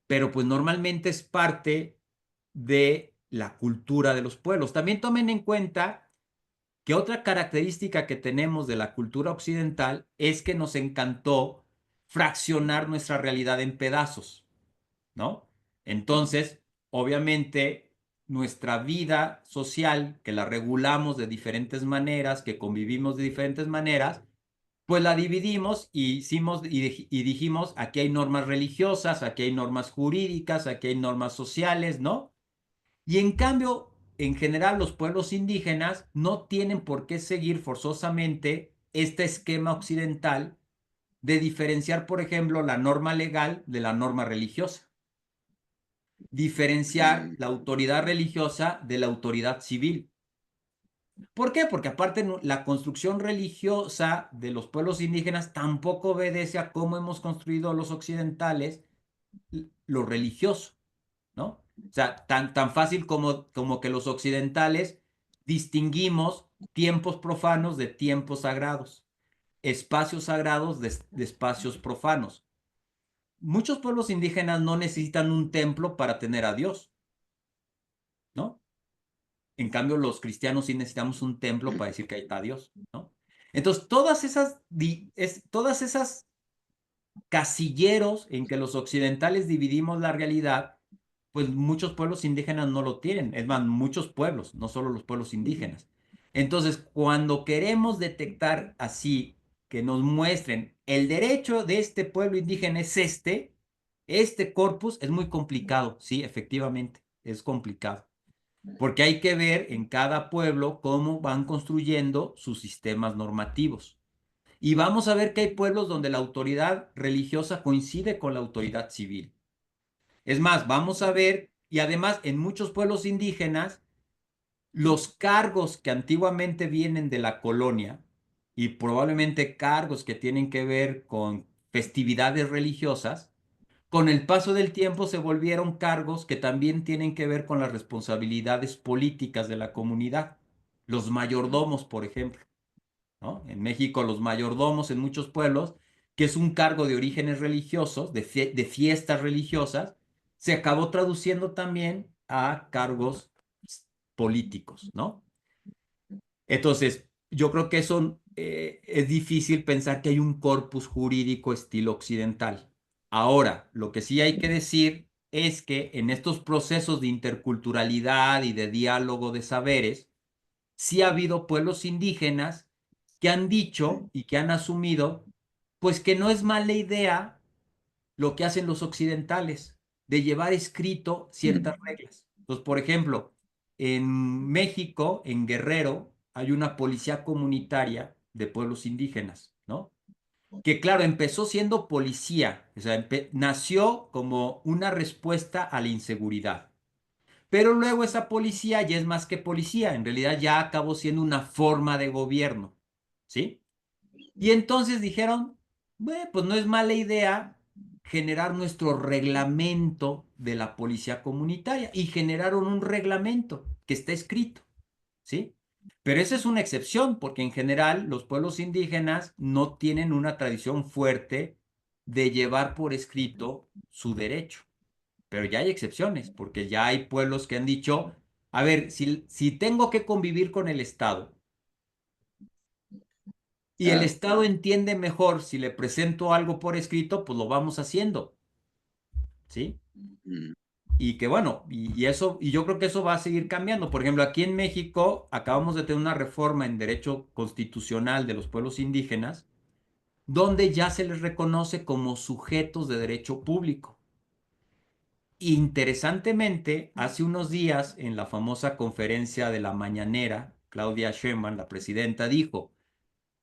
pero pues normalmente es parte de la cultura de los pueblos. También tomen en cuenta que otra característica que tenemos de la cultura occidental es que nos encantó fraccionar nuestra realidad en pedazos, ¿no? Entonces, obviamente, nuestra vida social, que la regulamos de diferentes maneras, que convivimos de diferentes maneras, pues la dividimos y hicimos y dijimos, aquí hay normas religiosas, aquí hay normas jurídicas, aquí hay normas sociales, ¿no? Y en cambio, en general, los pueblos indígenas no tienen por qué seguir forzosamente este esquema occidental de diferenciar, por ejemplo, la norma legal de la norma religiosa, diferenciar la autoridad religiosa de la autoridad civil. ¿Por qué? Porque aparte la construcción religiosa de los pueblos indígenas tampoco obedece a cómo hemos construido los occidentales lo religioso, ¿no? O sea, tan fácil como que los occidentales distinguimos tiempos profanos de tiempos sagrados, espacios sagrados de espacios profanos. Muchos pueblos indígenas no necesitan un templo para tener a Dios, ¿no? En cambio, los cristianos sí necesitamos un templo para decir que ahí está Dios, ¿no? Entonces, todas esas casilleros en que los occidentales dividimos la realidad, pues muchos pueblos indígenas no lo tienen. Es más, muchos pueblos, no solo los pueblos indígenas. Entonces, cuando queremos detectar así, que nos muestren el derecho de este pueblo indígena es este corpus es muy complicado, sí, efectivamente, es complicado. Porque hay que ver en cada pueblo cómo van construyendo sus sistemas normativos. Y vamos a ver que hay pueblos donde la autoridad religiosa coincide con la autoridad civil. Es más, vamos a ver, y además en muchos pueblos indígenas, los cargos que antiguamente vienen de la colonia y probablemente cargos que tienen que ver con festividades religiosas, con el paso del tiempo se volvieron cargos que también tienen que ver con las responsabilidades políticas de la comunidad. Los mayordomos, por ejemplo, ¿no? En México, los mayordomos en muchos pueblos, que es un cargo de orígenes religiosos, de fiestas religiosas, se acabó traduciendo también a cargos políticos, ¿no? Entonces, yo creo que eso es difícil pensar que hay un corpus jurídico estilo occidental. Ahora, lo que sí hay que decir es que en estos procesos de interculturalidad y de diálogo de saberes, sí ha habido pueblos indígenas que han dicho y que han asumido, pues que no es mala idea lo que hacen los occidentales, de llevar escrito ciertas reglas. Entonces, por ejemplo, en México, en Guerrero, hay una policía comunitaria de pueblos indígenas, ¿no? Que claro, empezó siendo policía, o sea, nació como una respuesta a la inseguridad. Pero luego esa policía ya es más que policía, en realidad ya acabó siendo una forma de gobierno, ¿sí? Y entonces dijeron, "Bueno, pues no es mala idea generar nuestro reglamento de la policía comunitaria". Y generaron un reglamento que está escrito, ¿sí? Pero esa es una excepción, porque en general los pueblos indígenas no tienen una tradición fuerte de llevar por escrito su derecho. Pero ya hay excepciones, porque ya hay pueblos que han dicho, a ver, si tengo que convivir con el Estado y el Estado entiende mejor si le presento algo por escrito, pues lo vamos haciendo, ¿sí? Y que bueno, y yo creo que eso va a seguir cambiando. Por ejemplo, aquí en México acabamos de tener una reforma en derecho constitucional de los pueblos indígenas, donde ya se les reconoce como sujetos de derecho público. Interesantemente, hace unos días, en la famosa conferencia de la mañanera, Claudia Sheinbaum, la presidenta, dijo,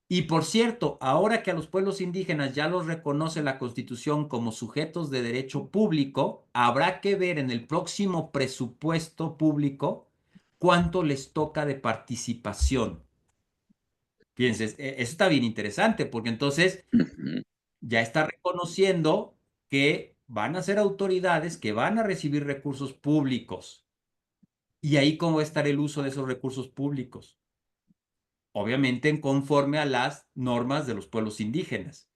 y por cierto, ahora que a los pueblos indígenas ya los reconoce la Constitución como sujetos de derecho público, habrá que ver en el próximo presupuesto público cuánto les toca de participación. Fíjense, eso está bien interesante, porque entonces ya está reconociendo que van a ser autoridades que van a recibir recursos públicos. ¿Y ahí cómo va a estar el uso de esos recursos públicos? Obviamente en conforme a las normas de los pueblos indígenas.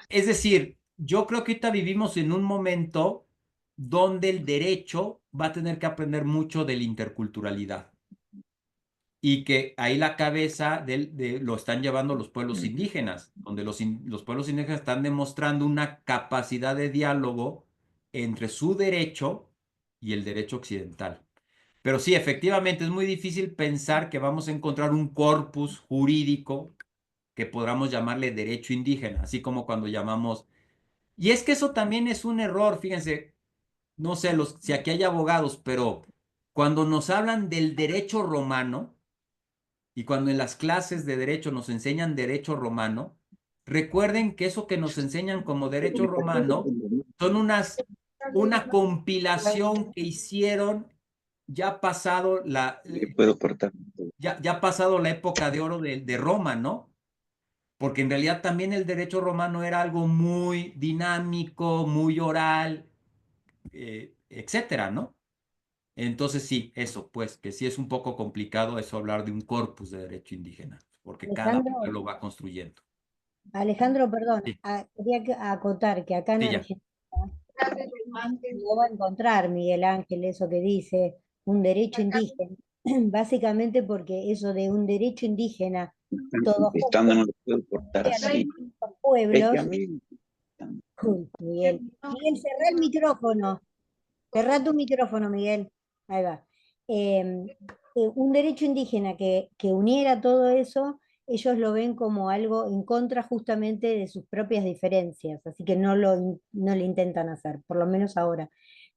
Es decir, yo creo que ahorita vivimos en un momento donde el derecho va a tener que aprender mucho de la interculturalidad y que ahí la cabeza lo están llevando los pueblos indígenas, donde los pueblos indígenas están demostrando una capacidad de diálogo entre su derecho y el derecho occidental. Pero sí, efectivamente es muy difícil pensar que vamos a encontrar un corpus jurídico que podamos llamarle derecho indígena, así como cuando llamamos... Y es que eso también es un error, fíjense, no sé si aquí hay abogados, pero cuando nos hablan del derecho romano y cuando en las clases de derecho nos enseñan derecho romano, recuerden que eso que nos enseñan como derecho romano son una compilación que hicieron ya pasado Puedo cortar. ya pasado la época de oro de Roma, ¿no? Porque en realidad también el derecho romano era algo muy dinámico, muy oral, etcétera, ¿no? Entonces sí, eso, pues, que sí es un poco complicado eso hablar de un corpus de derecho indígena, porque cada Alejandro, pueblo va construyendo. Alejandro, perdón, Sí, quería acotar que acá en sí, ya. Argentina no va a encontrar Miguel Ángel eso que dice un derecho indígena, básicamente porque eso de un derecho indígena, todos Estando no lo puedo cortar así. los Es que a pueblos. mí... Uy, Miguel, Miguel, cerrá el micrófono. Cerrá tu micrófono, Miguel. Ahí va. Un derecho indígena que uniera todo eso, ellos lo ven como algo en contra justamente de sus propias diferencias, así que no lo intentan hacer, por lo menos ahora.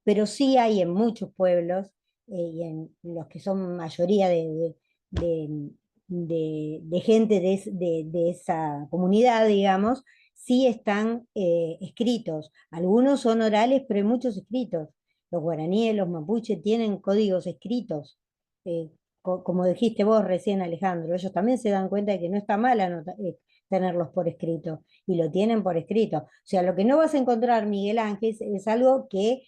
Pero sí hay en muchos pueblos, y en los que son mayoría de- de gente de esa comunidad, digamos, sí están escritos. Algunos son orales, pero hay muchos escritos. Los guaraníes, los mapuches tienen códigos escritos. eh, Como dijiste vos recién, Alejandro, ellos también se dan cuenta de que no está mal tenerlos por escrito, y lo tienen por escrito. O sea, lo que no vas a encontrar, Miguel Ángel, es algo que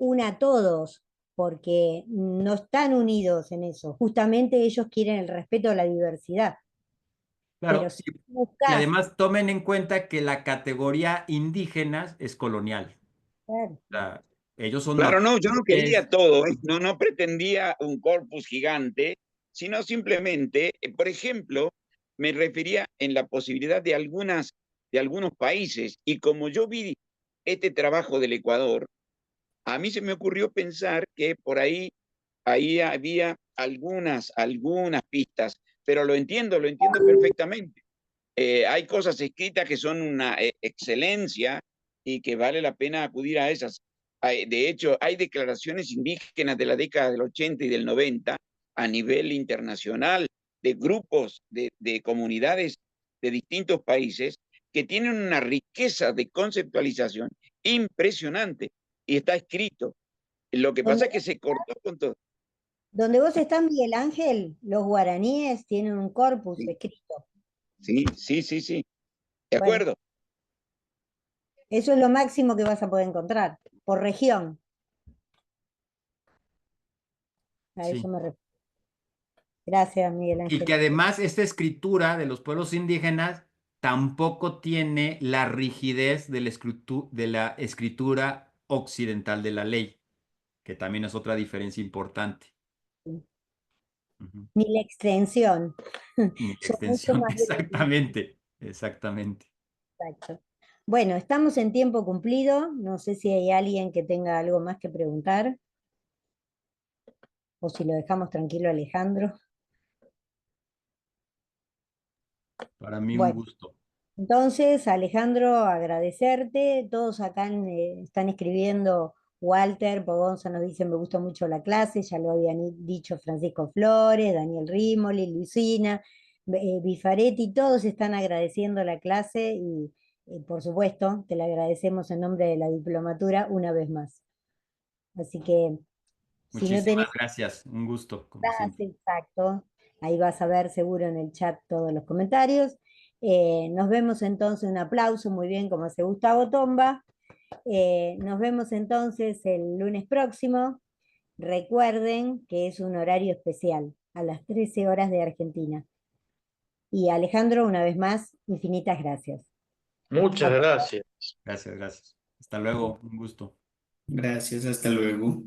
una a todos, porque no están unidos en eso. Justamente ellos quieren el respeto a la diversidad. Claro, Pero sí. si Y buscas, además tomen en cuenta que la categoría indígenas es colonial. claro, O sea, ellos son Claro, no, yo no mapuches. quería todo, ¿eh? No pretendía un corpus gigante, sino simplemente, por ejemplo, me refería en la posibilidad de algunos países, y como yo vi este trabajo del Ecuador, a mí se me ocurrió pensar que por ahí había algunas pistas, pero lo entiendo perfectamente. Hay cosas escritas que son una excelencia y que vale la pena acudir a esas. De hecho, hay declaraciones indígenas de la década del 80 y del 90 a nivel internacional de grupos, de comunidades de distintos países que tienen una riqueza de conceptualización impresionante y está escrito. Lo que donde, pasa es que se cortó con todo. donde vos estás, Miguel Ángel, los guaraníes tienen un corpus Sí, escrito. sí. De Bueno, acuerdo. eso es lo máximo que vas a poder encontrar, por región. A eso Sí. me refiero. Gracias, Miguel Y que Ángel. además esta escritura de los pueblos indígenas tampoco tiene la rigidez de la escritura occidental de la ley, que también es otra diferencia importante. Ujú. Ni la extensión. Ni la Son mucho extensión, más exactamente, exactamente. exacto. Bueno, estamos en tiempo cumplido. No sé si hay alguien que tenga algo más que preguntar o si lo dejamos tranquilo, Alejandro. Para mí un Bueno, gusto. entonces, Alejandro, agradecerte. Todos acá están escribiendo. Walter Pogonza nos dice, me gustó mucho la clase, ya lo habían dicho Francisco Flores, Daniel Rímoli, Luisina, Bifaretti, todos están agradeciendo la clase y, por supuesto, te la agradecemos en nombre de la diplomatura una vez más. Así que, si no tenés Muchísimas gracias. Un gusto, como más, siempre. exacto, ahí vas a ver seguro en el chat todos los comentarios. Nos vemos entonces, un aplauso, muy bien, como hace Gustavo Tomba. Nos vemos entonces el lunes próximo. Recuerden que es un horario especial, a las 13 horas de Argentina. Y Alejandro, una vez más, infinitas gracias. Muchas gracias. Gracias, gracias. Hasta luego, un gusto. Gracias, hasta luego.